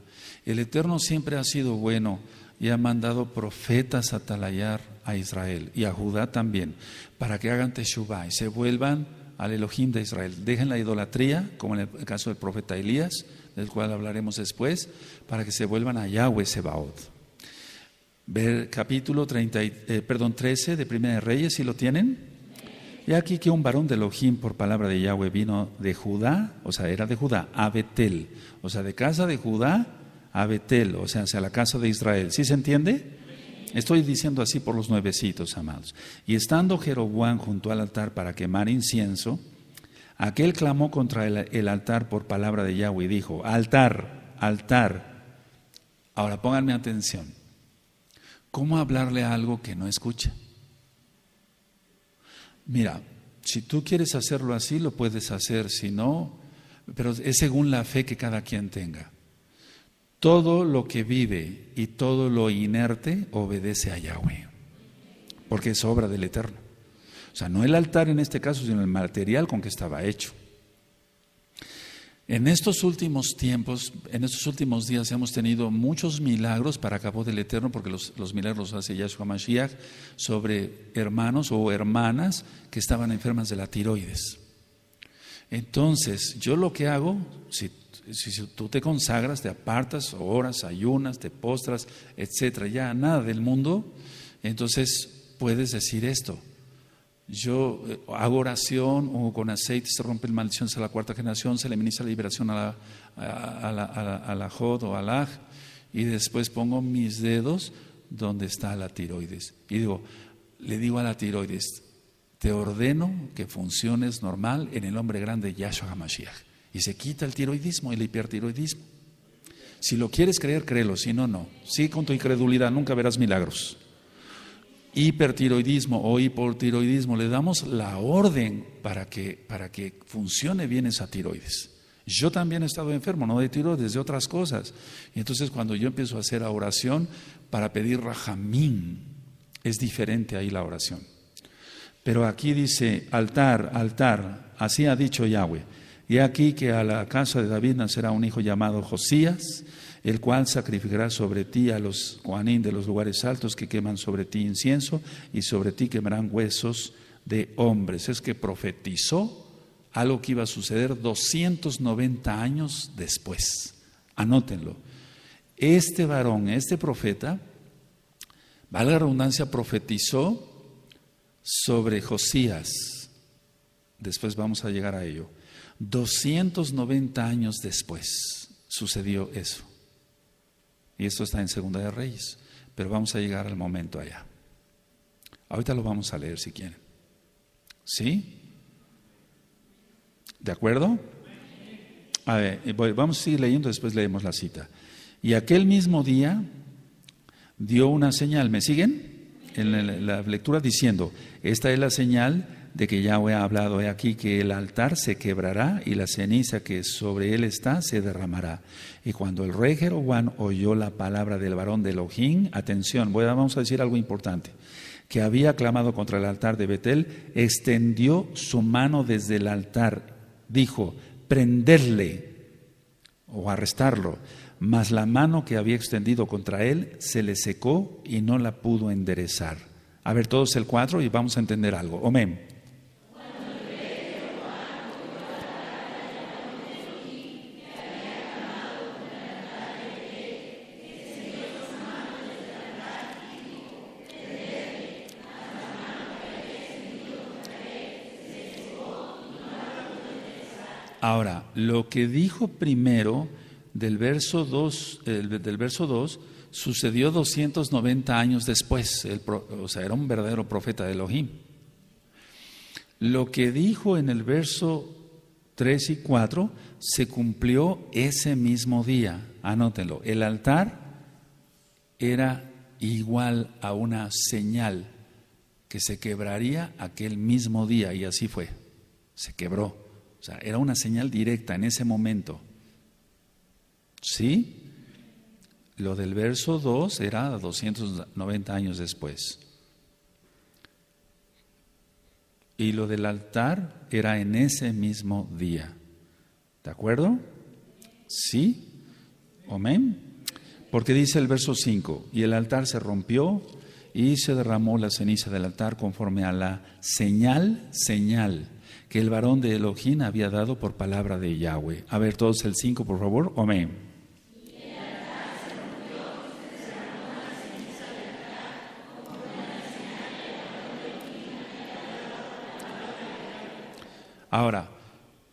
El Eterno siempre ha sido bueno y ha mandado profetas a atalayar a Israel y a Judá también, para que hagan teshuvá y se vuelvan al Elohim de Israel. Dejen la idolatría, como en el caso del profeta Elías, del cual hablaremos después, para que se vuelvan a Yahweh Sebaot. Ver capítulo 13 de Primera de Reyes, ¿sí lo tienen? Y aquí que un varón de Elohim por palabra de Yahweh vino de Judá, o sea, era de Judá, a Betel, o sea, de casa de Judá a Betel, o sea, hacia la casa de Israel. ¿Sí se entiende? Estoy diciendo así por los nuevecitos, amados. Y estando Jeroboam junto al altar para quemar incienso, aquel clamó contra el altar por palabra de Yahweh y dijo: altar, altar. Ahora pónganme atención. ¿Cómo hablarle a algo que no escucha? Mira, si tú quieres hacerlo así, lo puedes hacer, si no, pero es según la fe que cada quien tenga. Todo lo que vive y todo lo inerte obedece a Yahweh, porque es obra del Eterno. O sea, no el altar en este caso, sino el material con que estaba hecho. En estos últimos tiempos, en estos últimos días hemos tenido muchos milagros para cabo del Eterno, porque los milagros hace Yahshua Mashiach sobre hermanos o hermanas que estaban enfermas de la tiroides. Entonces, yo lo que hago, si tú te consagras, te apartas, oras, ayunas, te postras, etcétera, ya nada del mundo, entonces puedes decir esto. Yo hago oración, o con aceite se rompe la maldición a la cuarta generación, se le ministra la liberación a la Jod o Alaj, y después pongo mis dedos donde está la tiroides. Y le digo a la tiroides, te ordeno que funciones normal en el nombre grande de Yahshua HaMashiach. Y se quita el tiroidismo, el hipertiroidismo. Si lo quieres creer, créelo, si no, no. Sigue con tu incredulidad, nunca verás milagros. Hipertiroidismo o hipotiroidismo, le damos la orden para que funcione bien esa tiroides. Yo también he estado enfermo, no de tiroides, de otras cosas. Y entonces cuando yo empiezo a hacer la oración para pedir rajamín, es diferente ahí la oración. Pero aquí dice altar, altar, así ha dicho Yahweh. Y aquí que a la casa de David nacerá un hijo llamado Josías, el cual sacrificará sobre ti a los Kohanim de los lugares altos que queman sobre ti incienso, y sobre ti quemarán huesos de hombres. Es que profetizó algo que iba a suceder 290 años después. Anótenlo. Este varón, este profeta, valga la redundancia, profetizó sobre Josías. Después vamos a llegar a ello. 290 años después sucedió eso. Y esto está en Segunda de Reyes, pero vamos a llegar al momento allá. Ahorita lo vamos a leer si quieren. ¿Sí? ¿De acuerdo? A ver, vamos a seguir leyendo, después leemos la cita. Y aquel mismo día dio una señal. ¿Me siguen? En la lectura diciendo, esta es la señal de que Yahweh ha hablado. He aquí que el altar se quebrará y la ceniza que sobre él está se derramará. Y cuando el rey Jeroboam oyó la palabra del varón de Elohim, atención, vamos a decir algo importante, que había clamado contra el altar de Betel, extendió su mano desde el altar, dijo, prenderle o arrestarlo. Mas la mano que había extendido contra él se le secó y no la pudo enderezar. A ver, todos el 4 y vamos a entender algo. Amén. Ahora, lo que dijo primero del verso 2, sucedió 290 años después. O sea, era un verdadero profeta de Elohim. Lo que dijo en el verso 3 y 4 se cumplió ese mismo día. Anótenlo. El altar era igual a una señal que se quebraría aquel mismo día, y así fue. Se quebró. O sea, era una señal directa en ese momento. ¿Sí? Lo del verso 2 era 290 años después. Y lo del altar era en ese mismo día. ¿De acuerdo? ¿Sí? Amén. Porque dice el verso 5, y el altar se rompió y se derramó la ceniza del altar conforme a la señal que el varón de Elohim había dado por palabra de Yahweh. A ver, todos el 5, por favor. Amén. Ahora,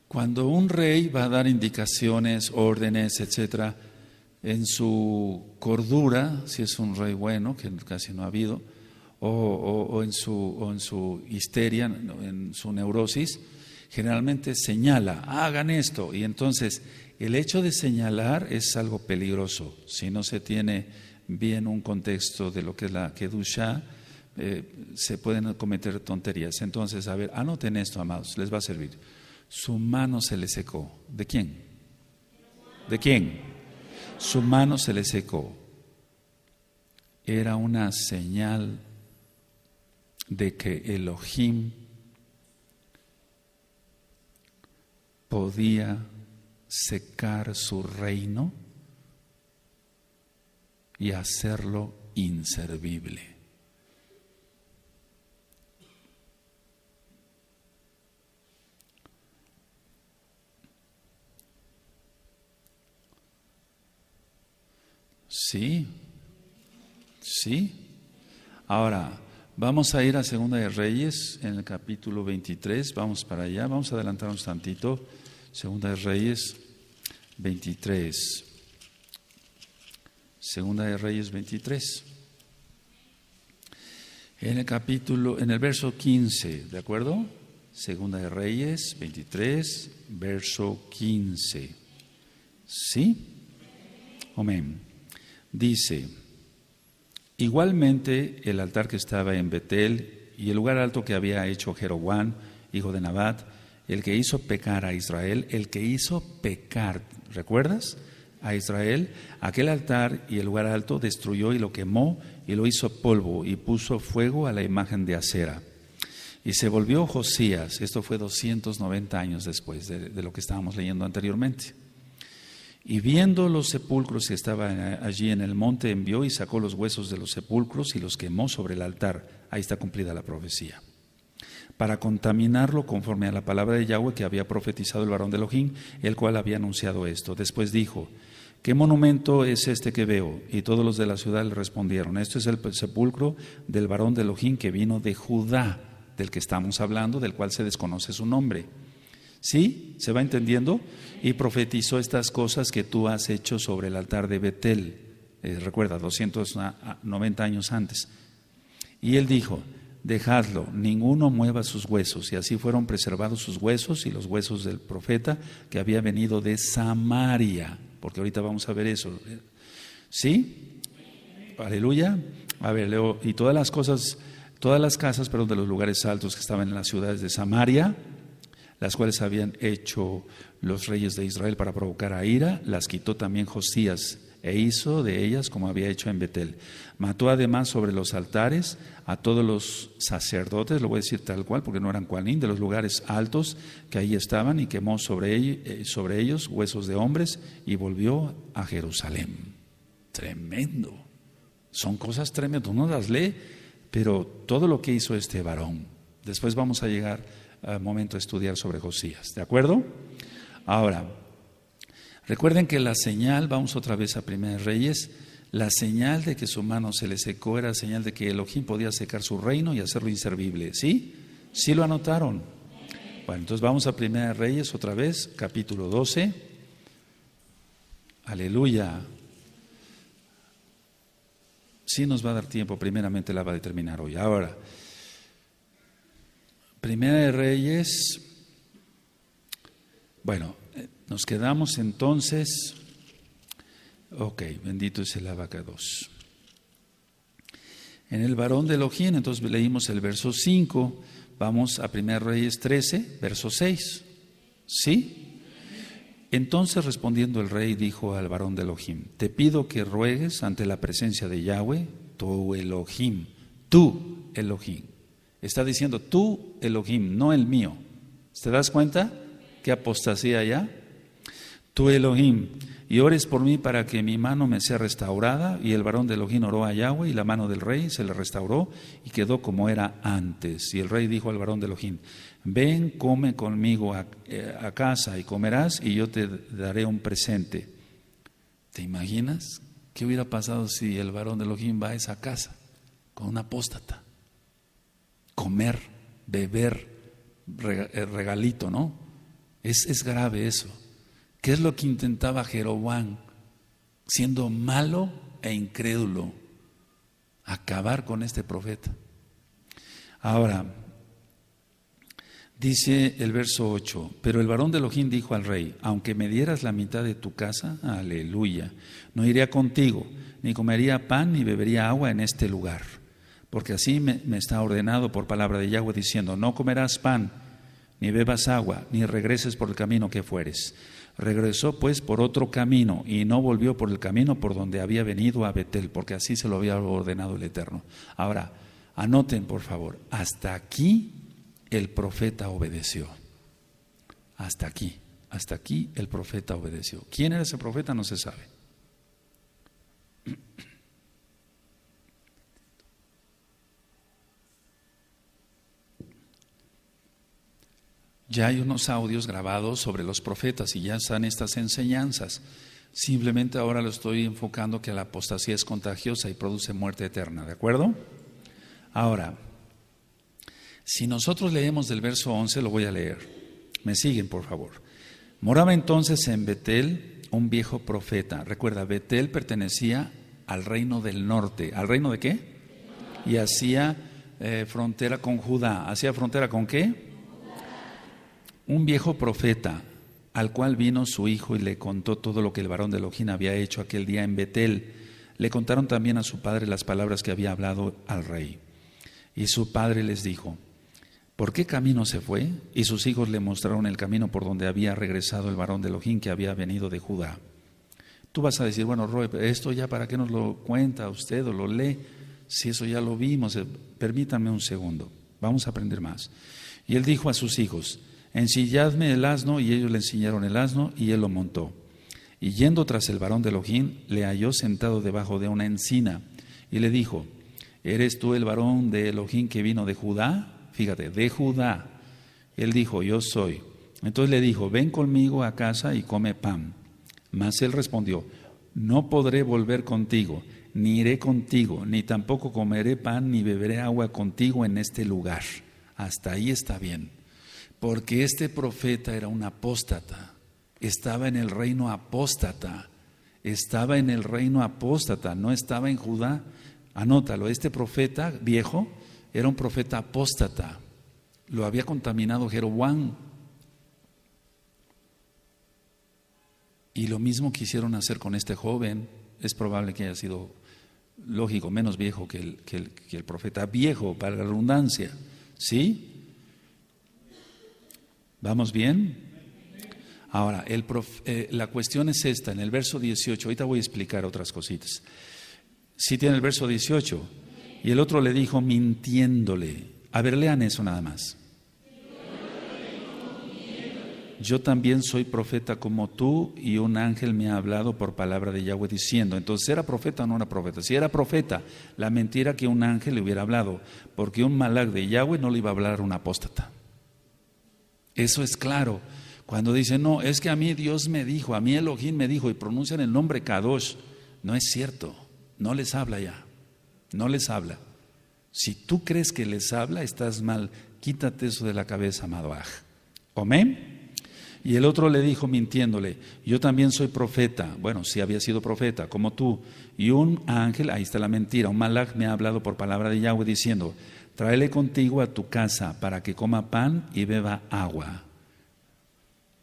cuando un rey va a dar indicaciones, órdenes, etcétera, en su cordura, si es un rey bueno, que casi no ha habido, o en su histeria, en su neurosis, generalmente señala, hagan esto. Y entonces el hecho de señalar es algo peligroso. Si no se tiene bien un contexto de lo que es la Kedusha, se pueden cometer tonterías. Entonces, a ver, anoten esto, amados, les va a servir. Su mano se le secó. ¿De quién? ¿De quién? Su mano se le secó. Era una señal de que Elohim podía secar su reino y hacerlo inservible. Sí, sí. Ahora, vamos a ir a Segunda de Reyes, en el capítulo 23, vamos para allá, vamos a adelantarnos tantito. Segunda de Reyes 23. Segunda de Reyes 23. En el verso 15, ¿de acuerdo? Segunda de Reyes 23, verso 15. ¿Sí? Amén. Dice: igualmente el altar que estaba en Betel y el lugar alto que había hecho Jeroboam, hijo de Nabat, el que hizo pecar a Israel, el que hizo pecar, ¿recuerdas? A Israel, aquel altar y el lugar alto destruyó y lo quemó y lo hizo polvo y puso fuego a la imagen de Acera. Y se volvió Josías, esto fue 290 años después de lo que estábamos leyendo anteriormente. Y viendo los sepulcros que estaban allí en el monte, envió y sacó los huesos de los sepulcros y los quemó sobre el altar. Ahí está cumplida la profecía. Para contaminarlo conforme a la palabra de Yahweh que había profetizado el varón de Elohim, el cual había anunciado esto. Después dijo: ¿qué monumento es este que veo? Y todos los de la ciudad le respondieron: esto es el sepulcro del varón de Elohim que vino de Judá, del que estamos hablando, del cual se desconoce su nombre. ¿Sí? ¿Se va entendiendo? Y profetizó estas cosas que tú has hecho sobre el altar de Betel. Recuerda, 290 años antes. Y él dijo: dejadlo, ninguno mueva sus huesos. Y así fueron preservados sus huesos y los huesos del profeta que había venido de Samaria. Porque ahorita vamos a ver eso. ¿Sí? Aleluya. A ver, leo. Y todas las casas, de los lugares altos que estaban en las ciudades de Samaria, las cuales habían hecho los reyes de Israel para provocar a ira, las quitó también Josías e hizo de ellas como había hecho en Betel. Mató además sobre los altares a todos los sacerdotes, lo voy a decir tal cual porque no eran cualín, de los lugares altos que ahí estaban, y quemó sobre ellos huesos de hombres y volvió a Jerusalén. Tremendo. Son cosas tremendas, uno las lee, pero todo lo que hizo este varón. Después vamos a llegar al momento de estudiar sobre Josías, ¿de acuerdo? Ahora, recuerden que la señal, vamos otra vez a Primera de Reyes, la señal de que su mano se le secó era señal de que Elohim podía secar su reino y hacerlo inservible, ¿sí? ¿Sí lo anotaron? Bueno, entonces vamos a Primera de Reyes otra vez, capítulo 12. Aleluya. Sí nos va a dar tiempo, primeramente la va a determinar hoy. Ahora, Primera de Reyes, bueno, nos quedamos entonces, bendito es el abacados. En el varón de Elohim, entonces leímos el verso 5, vamos a Primera de Reyes 13, verso 6, ¿sí? Entonces respondiendo el rey dijo al varón de Elohim: te pido que ruegues ante la presencia de Yahweh, tu Elohim, tú Elohim. Está diciendo tú Elohim, no el mío. ¿Te das cuenta? ¿Qué apostasía ya? Tú Elohim, y ores por mí para que mi mano me sea restaurada. Y el varón de Elohim oró a Yahweh, y la mano del rey se le restauró y quedó como era antes. Y el rey dijo al varón de Elohim: ven, come conmigo a casa y comerás, y yo te daré un presente. ¿Te imaginas qué hubiera pasado si el varón de Elohim va a esa casa con un apóstata? Comer, beber, regalito, ¿no? Es grave eso. ¿Qué es lo que intentaba Jeroboam? Siendo malo e incrédulo, acabar con este profeta. Ahora, dice el verso 8: pero el varón de Elohim dijo al rey: aunque me dieras la mitad de tu casa, aleluya, no iría contigo, ni comería pan ni bebería agua en este lugar. Porque así me está ordenado por palabra de Yahweh, diciendo: no comerás pan, ni bebas agua, ni regreses por el camino que fueres. Regresó pues por otro camino, y no volvió por el camino por donde había venido a Betel, porque así se lo había ordenado el Eterno. Ahora, anoten por favor, hasta aquí el profeta obedeció. Hasta aquí el profeta obedeció. ¿Quién era ese profeta? No se sabe. Ya hay unos audios grabados sobre los profetas y ya están estas enseñanzas. Simplemente ahora lo estoy enfocando que la apostasía es contagiosa y produce muerte eterna, ¿de acuerdo? Ahora, si nosotros leemos del verso 11, lo voy a leer. Me siguen, por favor. Moraba entonces en Betel un viejo profeta. Recuerda, Betel pertenecía al reino del norte. ¿Al reino de qué? Y hacía frontera con Judá. ¿Hacía frontera con qué? Un viejo profeta, al cual vino su hijo y le contó todo lo que el varón de Elohim había hecho aquel día en Betel. Le contaron también a su padre las palabras que había hablado al rey. Y su padre les dijo: ¿por qué camino se fue? Y sus hijos le mostraron el camino por donde había regresado el varón de Elohim que había venido de Judá. Tú vas a decir, bueno, Roy, esto ya para qué nos lo cuenta usted o lo lee, si eso ya lo vimos. Permítanme un segundo, vamos a aprender más. Y él dijo a sus hijos: ensilladme el asno, y ellos le ensillaron el asno y él lo montó. Y yendo tras el varón de Elohim, le halló sentado debajo de una encina y le dijo: ¿eres tú el varón de Elohim que vino de Judá? Fíjate, de Judá. Él dijo: yo soy. Entonces le dijo: ven conmigo a casa y come pan. Mas él respondió: no podré volver contigo, ni iré contigo, ni tampoco comeré pan ni beberé agua contigo en este lugar. Hasta ahí está bien, porque este profeta era un apóstata, estaba en el reino apóstata, no estaba en Judá. Anótalo, este profeta viejo era un profeta apóstata, lo había contaminado Jeroboam. Y lo mismo quisieron hacer con este joven. Es probable que haya sido, lógico, menos viejo que el profeta viejo, para la redundancia. ¿Sí? ¿Vamos bien? Ahora, la cuestión es esta, en el verso 18, ahorita voy a explicar otras cositas. Sí tiene el verso 18. Y el otro le dijo mintiéndole. A ver, lean eso nada más. Yo también soy profeta como tú, y un ángel me ha hablado por palabra de Yahweh diciendo. Entonces, ¿era profeta o no era profeta? Si era profeta, la mentira que un ángel le hubiera hablado, porque un malach de Yahweh no le iba a hablar a un apóstata. Eso es claro. Cuando dicen, no, es que a mí Dios me dijo, a mí Elohim me dijo, y pronuncian el nombre Kadosh, no es cierto, no les habla ya, no les habla. Si tú crees que les habla, estás mal, quítate eso de la cabeza, amado Aj. ¿Amén? Y el otro le dijo mintiéndole: yo también soy profeta. Bueno, sí había sido profeta, como tú. Y un ángel, ahí está la mentira, un malach me ha hablado por palabra de Yahweh diciendo: tráele contigo a tu casa para que coma pan y beba agua.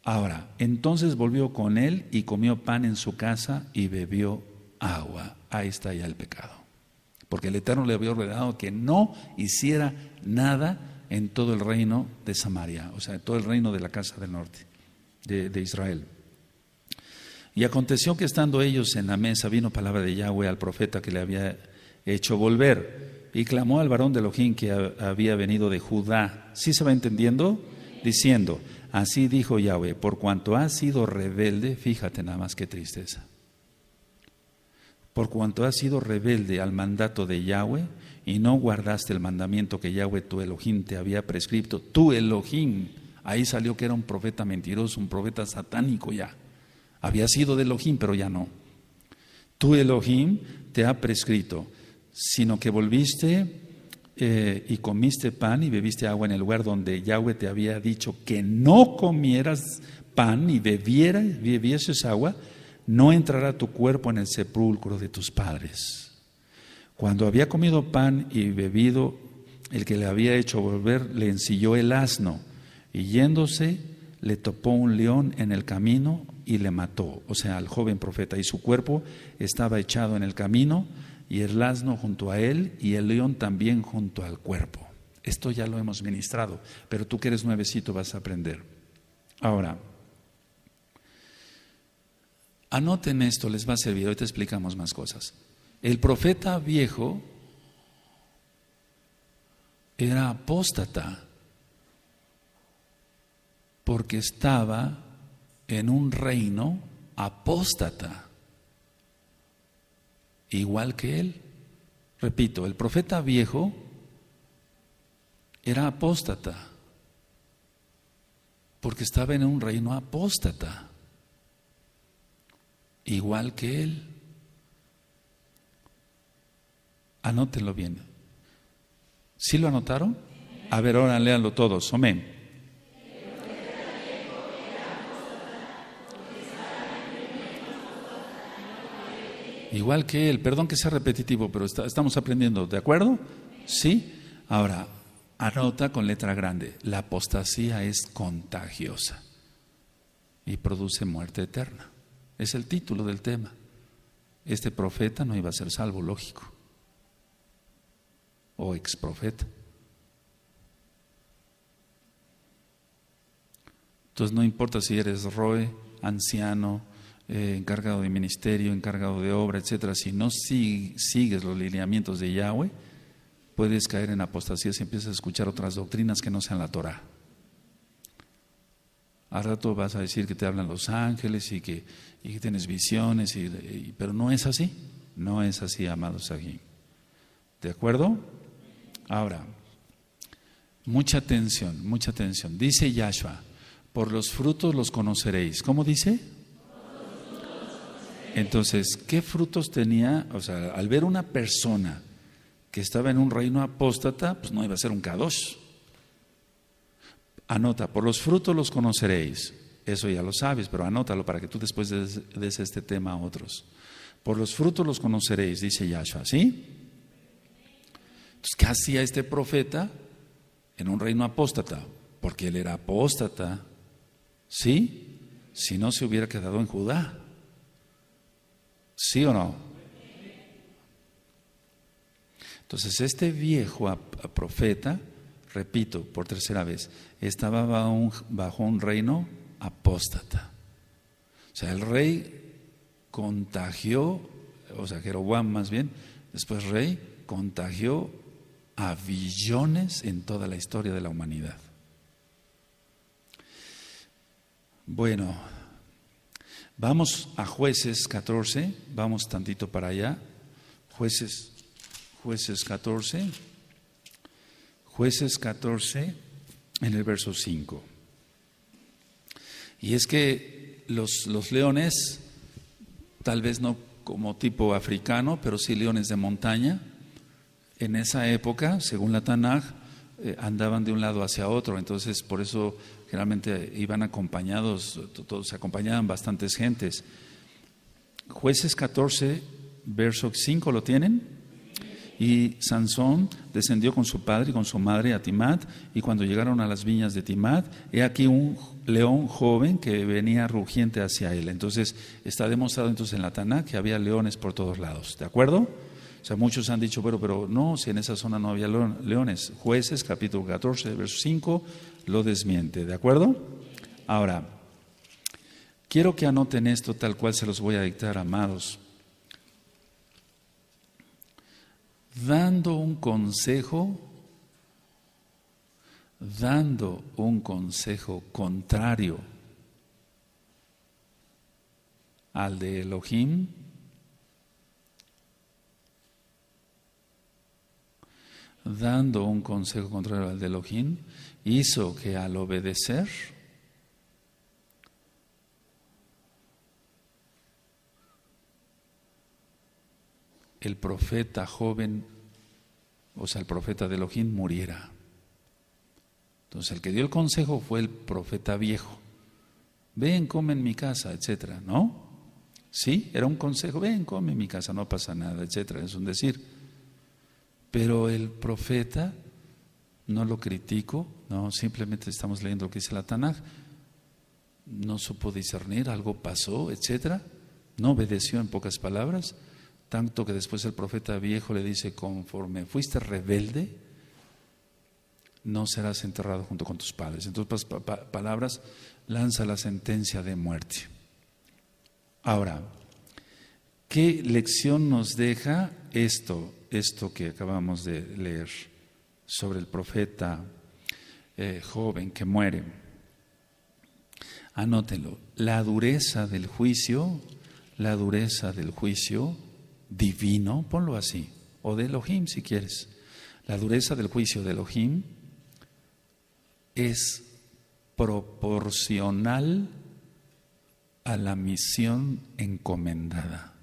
Ahora, entonces volvió con él y comió pan en su casa y bebió agua. Ahí está ya el pecado. Porque el Eterno le había ordenado que no hiciera nada en todo el reino de Samaria, o sea, en todo el reino de la casa del norte. De Israel. Y aconteció que estando ellos en la mesa, vino palabra de Yahweh al profeta que le había hecho volver, y clamó al varón de Elohim que había venido de Judá. ¿Sí se va entendiendo? Diciendo: así dijo Yahweh, por cuanto has sido rebelde, fíjate nada más qué tristeza, por cuanto has sido rebelde al mandato de Yahweh y no guardaste el mandamiento que Yahweh tu Elohim te había prescrito, tu Elohim. Ahí salió que era un profeta mentiroso, un profeta satánico ya. Había sido de Elohim, pero ya no. Tu Elohim te ha prescrito, sino que volviste y comiste pan y bebiste agua en el lugar donde Yahweh te había dicho que no comieras pan y bebieses agua, no entrará tu cuerpo en el sepulcro de tus padres. Cuando había comido pan y bebido, el que le había hecho volver le ensilló el asno, y yéndose le topó un león en el camino y le mató, o sea, al joven profeta, y su cuerpo estaba echado en el camino, y el asno junto a él, y el león también junto al cuerpo. Esto ya lo hemos ministrado, pero tú que eres nuevecito vas a aprender. Ahora, anoten esto, les va a servir, hoy te explicamos más cosas. El profeta viejo era apóstata, porque estaba en un reino apóstata, igual que él. Repito, el profeta viejo era apóstata, porque estaba en un reino apóstata, igual que él. Anótenlo bien. ¿Sí lo anotaron? A ver, ahora léanlo todos. Amén. Igual que él. Perdón que sea repetitivo, pero estamos aprendiendo. ¿De acuerdo? ¿Sí? Ahora, anota con letra grande. La apostasía es contagiosa y produce muerte eterna. Es el título del tema. Este profeta no iba a ser salvo, lógico. O exprofeta. Entonces no importa si eres roe, anciano, encargado de ministerio, encargado de obra, etcétera. Si no sigues los lineamientos de Yahweh, puedes caer en apostasía si empiezas a escuchar otras doctrinas que no sean la Torah. Al rato vas a decir que te hablan los ángeles y que tienes visiones, pero no es así. No es así, amados aquí. ¿De acuerdo? Ahora, mucha atención, mucha atención. Dice Yahshua, por los frutos los conoceréis. ¿Cómo dice? Entonces, ¿qué frutos tenía? O sea, al ver una persona que estaba en un reino apóstata, pues no iba a ser un kadosh. Anota, por los frutos los conoceréis. Eso ya lo sabes, pero anótalo para que tú después des este tema a otros. Por los frutos los conoceréis, dice Yahshua, ¿sí? Entonces, ¿qué hacía este profeta en un reino apóstata? Porque él era apóstata, ¿sí? Si no se hubiera quedado en Judá. ¿Sí o no? Entonces, este viejo profeta, repito por tercera vez, estaba bajo un reino apóstata. O sea, el rey contagió, o sea, Jeroboam más bien, después rey, contagió a billones en toda la historia de la humanidad. Bueno, vamos a Jueces 14, vamos tantito para allá. Jueces 14, Jueces 14 en el verso 5. Y es que los leones, tal vez no como tipo africano, pero sí leones de montaña, en esa época, según la Tanaj, andaban de un lado hacia otro, entonces por eso generalmente iban acompañados, todos se acompañaban bastantes gentes. Jueces 14, verso 5, ¿lo tienen? Y Sansón descendió con su padre y con su madre a Timat, y cuando llegaron a las viñas de Timat, he aquí un león joven que venía rugiente hacia él. Entonces está demostrado entonces en la Tanaj que había leones por todos lados, ¿de acuerdo? O sea, muchos han dicho, pero no, si en esa zona no había leones. Jueces, capítulo 14, verso 5, lo desmiente, ¿de acuerdo? Ahora, quiero que anoten esto tal cual se los voy a dictar, amados. Dando un consejo contrario al de Elohim, dando un consejo contrario al de Elohim, hizo que al obedecer el profeta joven, o sea, el profeta de Elohim muriera. Entonces el que dio el consejo fue el profeta viejo. Ven, come en mi casa, etcétera, ¿no? Sí, era un consejo, ven, come en mi casa, no pasa nada, etcétera, es un decir. Pero el profeta, no lo critico, no, simplemente estamos leyendo lo que dice la Tanaj, no supo discernir, algo pasó, etcétera, no obedeció en pocas palabras, tanto que después el profeta viejo le dice, conforme fuiste rebelde, no serás enterrado junto con tus padres. En otras palabras, lanza la sentencia de muerte. Ahora, ¿qué lección nos deja esto que acabamos de leer sobre el profeta joven que muere? Anótenlo. La dureza del juicio divino, ponlo así, o de Elohim si quieres. La dureza del juicio de Elohim es proporcional a la misión encomendada.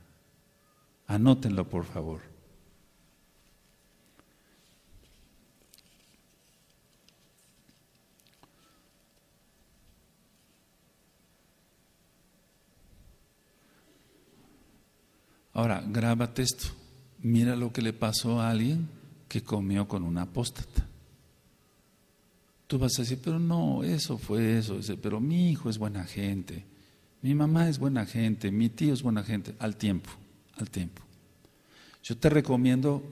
Anótenlo, por favor. Ahora, grábate esto. Mira lo que le pasó a alguien que comió con un apóstata. Tú vas a decir, pero no, eso fue eso. Pero mi hijo es buena gente, mi mamá es buena gente, mi tío es buena gente. Al tiempo. Yo te recomiendo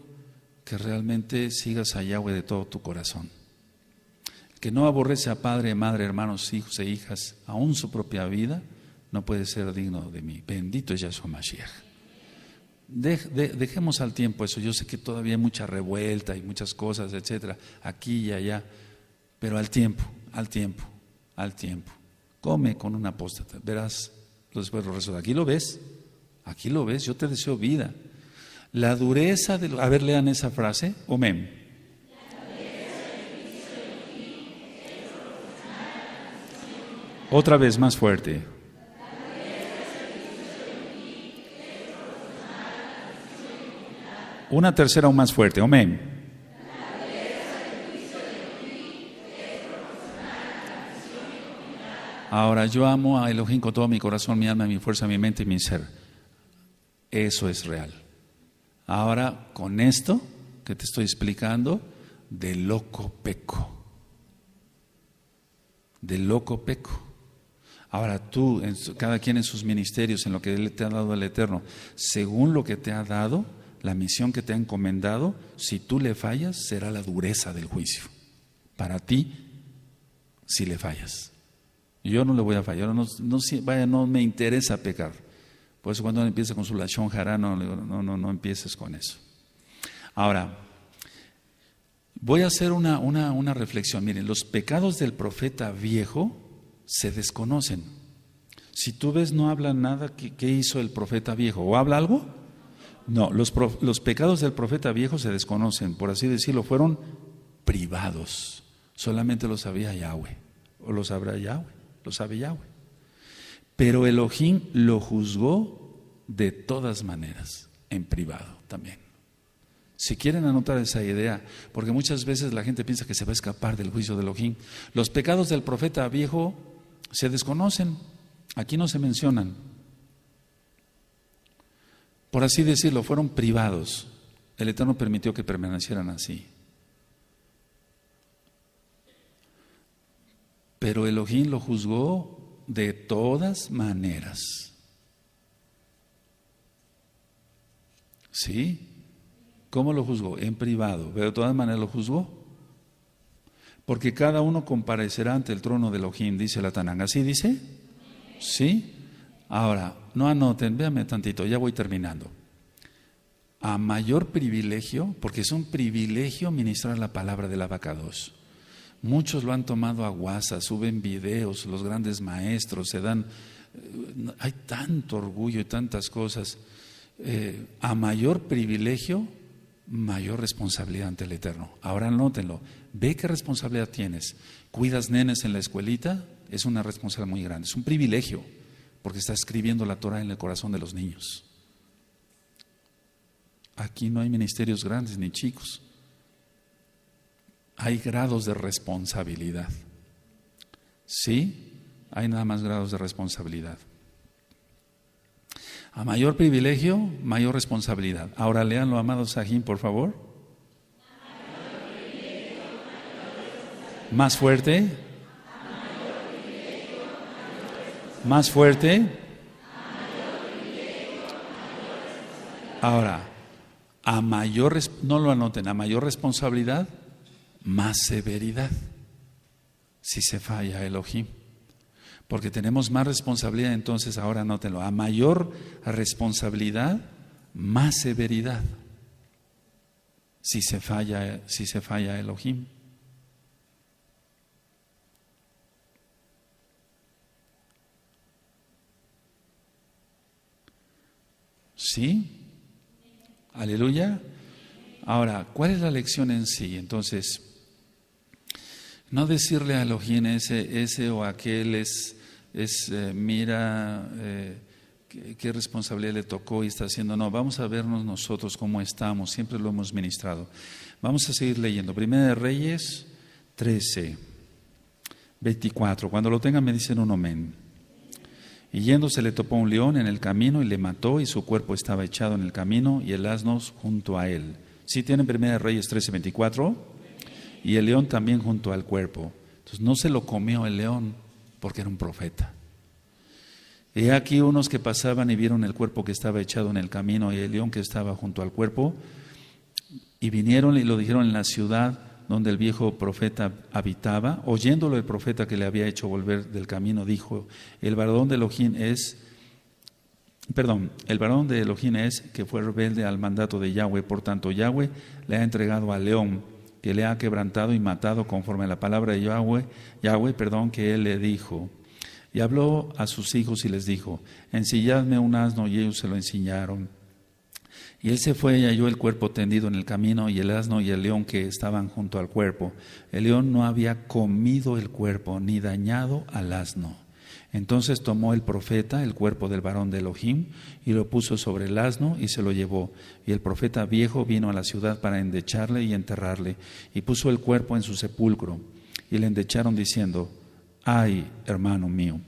que realmente sigas a Yahweh de todo tu corazón. El que no aborrece a padre, madre, hermanos, hijos e hijas, aún su propia vida, no puede ser digno de mí. Bendito es Yahshua Mashiach. Dejemos al tiempo eso. Yo sé que todavía hay mucha revuelta y muchas cosas, etcétera, aquí y allá, pero al tiempo. Come con un apóstata, verás después los resultados. Aquí lo ves, yo te deseo vida. La dureza de a ver, lean esa frase, Omen. Otra vez, más fuerte. Una tercera aún más fuerte, amén. Ahora, yo amo a Elohim con todo mi corazón, mi alma, mi fuerza, mi mente y mi ser. Eso es real. Ahora, con esto que te estoy explicando, de loco peco. Ahora tú, cada quien en sus ministerios, en lo que Él te ha dado el Eterno, según lo que te ha dado, la misión que te ha encomendado, si tú le fallas, será la dureza del juicio. Para ti, si le fallas. Yo no le voy a fallar, no me interesa pecar. Por eso cuando uno empieza con su lashon hará, no empieces con eso. Ahora, voy a hacer una reflexión. Miren, los pecados del profeta viejo se desconocen. Si tú ves, no habla nada. ¿Qué hizo el profeta viejo? ¿O habla algo? No, los pecados del profeta viejo se desconocen, por así decirlo, fueron privados. Solamente lo sabía Yahweh, o lo sabrá Yahweh, lo sabe Yahweh. Pero Elohim lo juzgó de todas maneras, en privado también. Si quieren anotar esa idea, porque muchas veces la gente piensa que se va a escapar del juicio de Elohim. Los pecados del profeta viejo se desconocen, aquí no se mencionan. Por así decirlo, fueron privados. El Eterno permitió que permanecieran así. Pero Elohim lo juzgó de todas maneras. ¿Sí? ¿Cómo lo juzgó? En privado. Pero de todas maneras lo juzgó. Porque cada uno comparecerá ante el trono de Elohim, dice la Tanán. ¿Así dice? ¿Sí? Ahora, no anoten, véanme tantito, ya voy terminando. A mayor privilegio, porque es un privilegio ministrar la palabra del Abacados. Muchos lo han tomado a guasa, suben videos, los grandes maestros se dan, hay tanto orgullo y tantas cosas. A mayor privilegio, mayor responsabilidad ante el Eterno. Ahora anótenlo, ve qué responsabilidad tienes. Cuidas nenes en la escuelita, es una responsabilidad muy grande, es un privilegio, porque está escribiendo la Torah en el corazón de los niños. Aquí no hay ministerios grandes ni chicos. Hay grados de responsabilidad. Sí, hay nada más grados de responsabilidad. A mayor privilegio, mayor responsabilidad. Ahora léanlo, amados Sahim, por favor. Más fuerte. Más fuerte. Ahora, no lo anoten, a mayor responsabilidad, más severidad, si se falla Elohim. Porque tenemos más responsabilidad, entonces ahora anótenlo, a mayor responsabilidad, más severidad, si se falla Elohim. ¿Sí? Aleluya. Ahora, ¿cuál es la lección en sí? Entonces, no decirle a Elohim ese o aquel es mira qué responsabilidad le tocó y está haciendo. No, vamos a vernos nosotros cómo estamos, siempre lo hemos ministrado. Vamos a seguir leyendo. Primera de Reyes 13, 24. Cuando lo tengan me dicen un amén. Y yéndose le topó un león en el camino y le mató, y su cuerpo estaba echado en el camino y el asno junto a él. ¿Sí tienen Primera de Reyes 13, 24? Y el león también junto al cuerpo. Entonces no se lo comió el león porque era un profeta. Y aquí unos que pasaban y vieron el cuerpo que estaba echado en el camino y el león que estaba junto al cuerpo, y vinieron y lo dijeron en la ciudad donde el viejo profeta habitaba. Oyéndolo el profeta que le había hecho volver del camino, dijo: el varón de Elohim es que fue rebelde al mandato de Yahweh. Por tanto, Yahweh le ha entregado al león, que le ha quebrantado y matado conforme a la palabra de Yahweh, que él le dijo. Y habló a sus hijos y les dijo: ensilladme un asno, y ellos se lo ensillaron. Y él se fue y halló el cuerpo tendido en el camino, y el asno y el león que estaban junto al cuerpo. El león no había comido el cuerpo, ni dañado al asno. Entonces tomó el profeta el cuerpo del varón de Elohim, y lo puso sobre el asno, y se lo llevó. Y el profeta viejo vino a la ciudad para endecharle y enterrarle, y puso el cuerpo en su sepulcro. Y le endecharon diciendo: ay, hermano mío.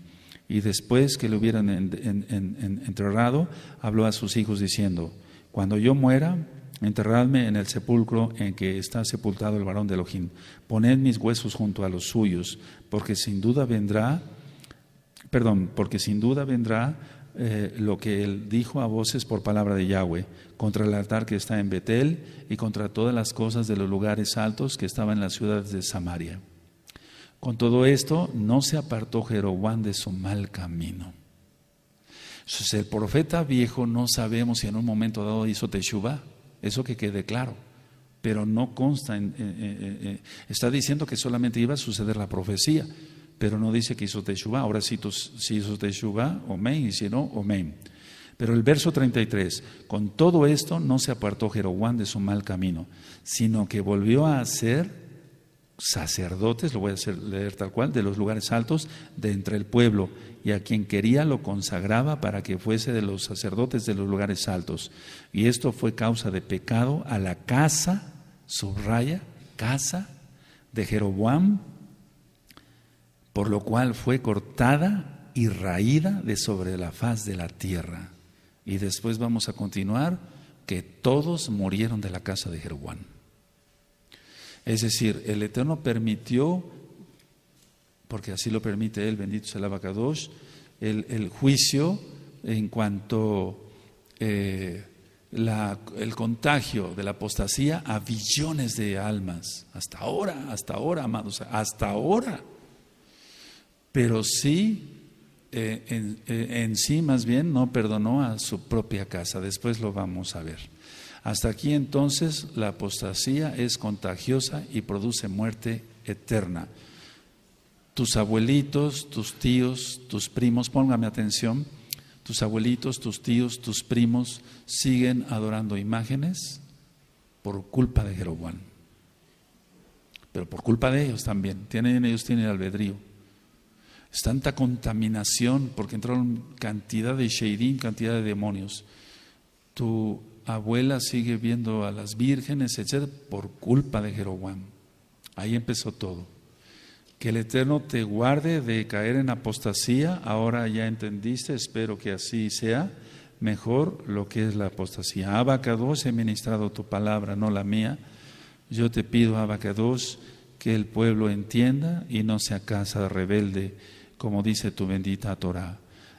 Y después que le hubieran enterrado, habló a sus hijos diciendo: cuando yo muera, enterradme en el sepulcro en que está sepultado el varón de Elohim. Poned mis huesos junto a los suyos, porque sin duda vendrá lo que él dijo a voces por palabra de Yahweh, contra el altar que está en Betel y contra todas las cosas de los lugares altos que estaban en las ciudades de Samaria. Con todo esto, no se apartó Jeroboam de su mal camino. Entonces, el profeta viejo no sabemos si en un momento dado hizo teshuvá, eso que quede claro, pero no consta, está diciendo que solamente iba a suceder la profecía, pero no dice que hizo teshuvá. Ahora si hizo teshuvá, amén, y si no, amén. Pero el verso 33, con todo esto no se apartó Jeroboam de su mal camino, sino que volvió a ser sacerdotes, lo voy a leer tal cual, de los lugares altos de entre el pueblo, y a quien quería lo consagraba para que fuese de los sacerdotes de los lugares altos. Y esto fue causa de pecado a la casa, subraya, casa de Jeroboam, por lo cual fue cortada y raída de sobre la faz de la tierra. Y después vamos a continuar, que todos murieron de la casa de Jeroboam. Es decir, el Eterno permitió, porque así lo permite Él, bendito sea el Abacadosh, el juicio en cuanto el contagio de la apostasía a billones de almas. Hasta ahora, amados, hasta ahora. Pero sí, en sí más bien no perdonó a su propia casa. Después lo vamos a ver. Hasta aquí entonces la apostasía es contagiosa y produce muerte eterna. Tus abuelitos, tus tíos, tus primos, póngame atención, tus abuelitos, tus tíos, tus primos siguen adorando imágenes por culpa de Jeroboam. Pero por culpa de ellos también, ellos tienen albedrío. Es tanta contaminación porque entraron cantidad de sheidim, cantidad de demonios. Tu abuela sigue viendo a las vírgenes, etcétera, por culpa de Jeroboam. Ahí empezó todo. Que el Eterno te guarde de caer en apostasía. Ahora ya entendiste, espero que así sea mejor lo que es la apostasía. Abacados, he ministrado tu palabra, no la mía. Yo te pido, Abacados, que el pueblo entienda y no sea casa rebelde, como dice tu bendita Torah.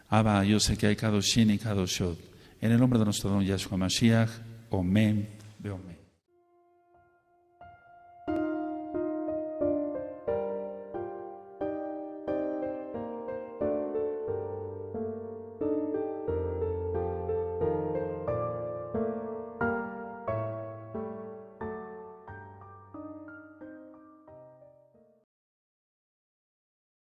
Abba, yo sé que hay Kadoshin y Kadoshot. En el nombre de nuestro don Yahshua Mashiach, Omen, Beomen.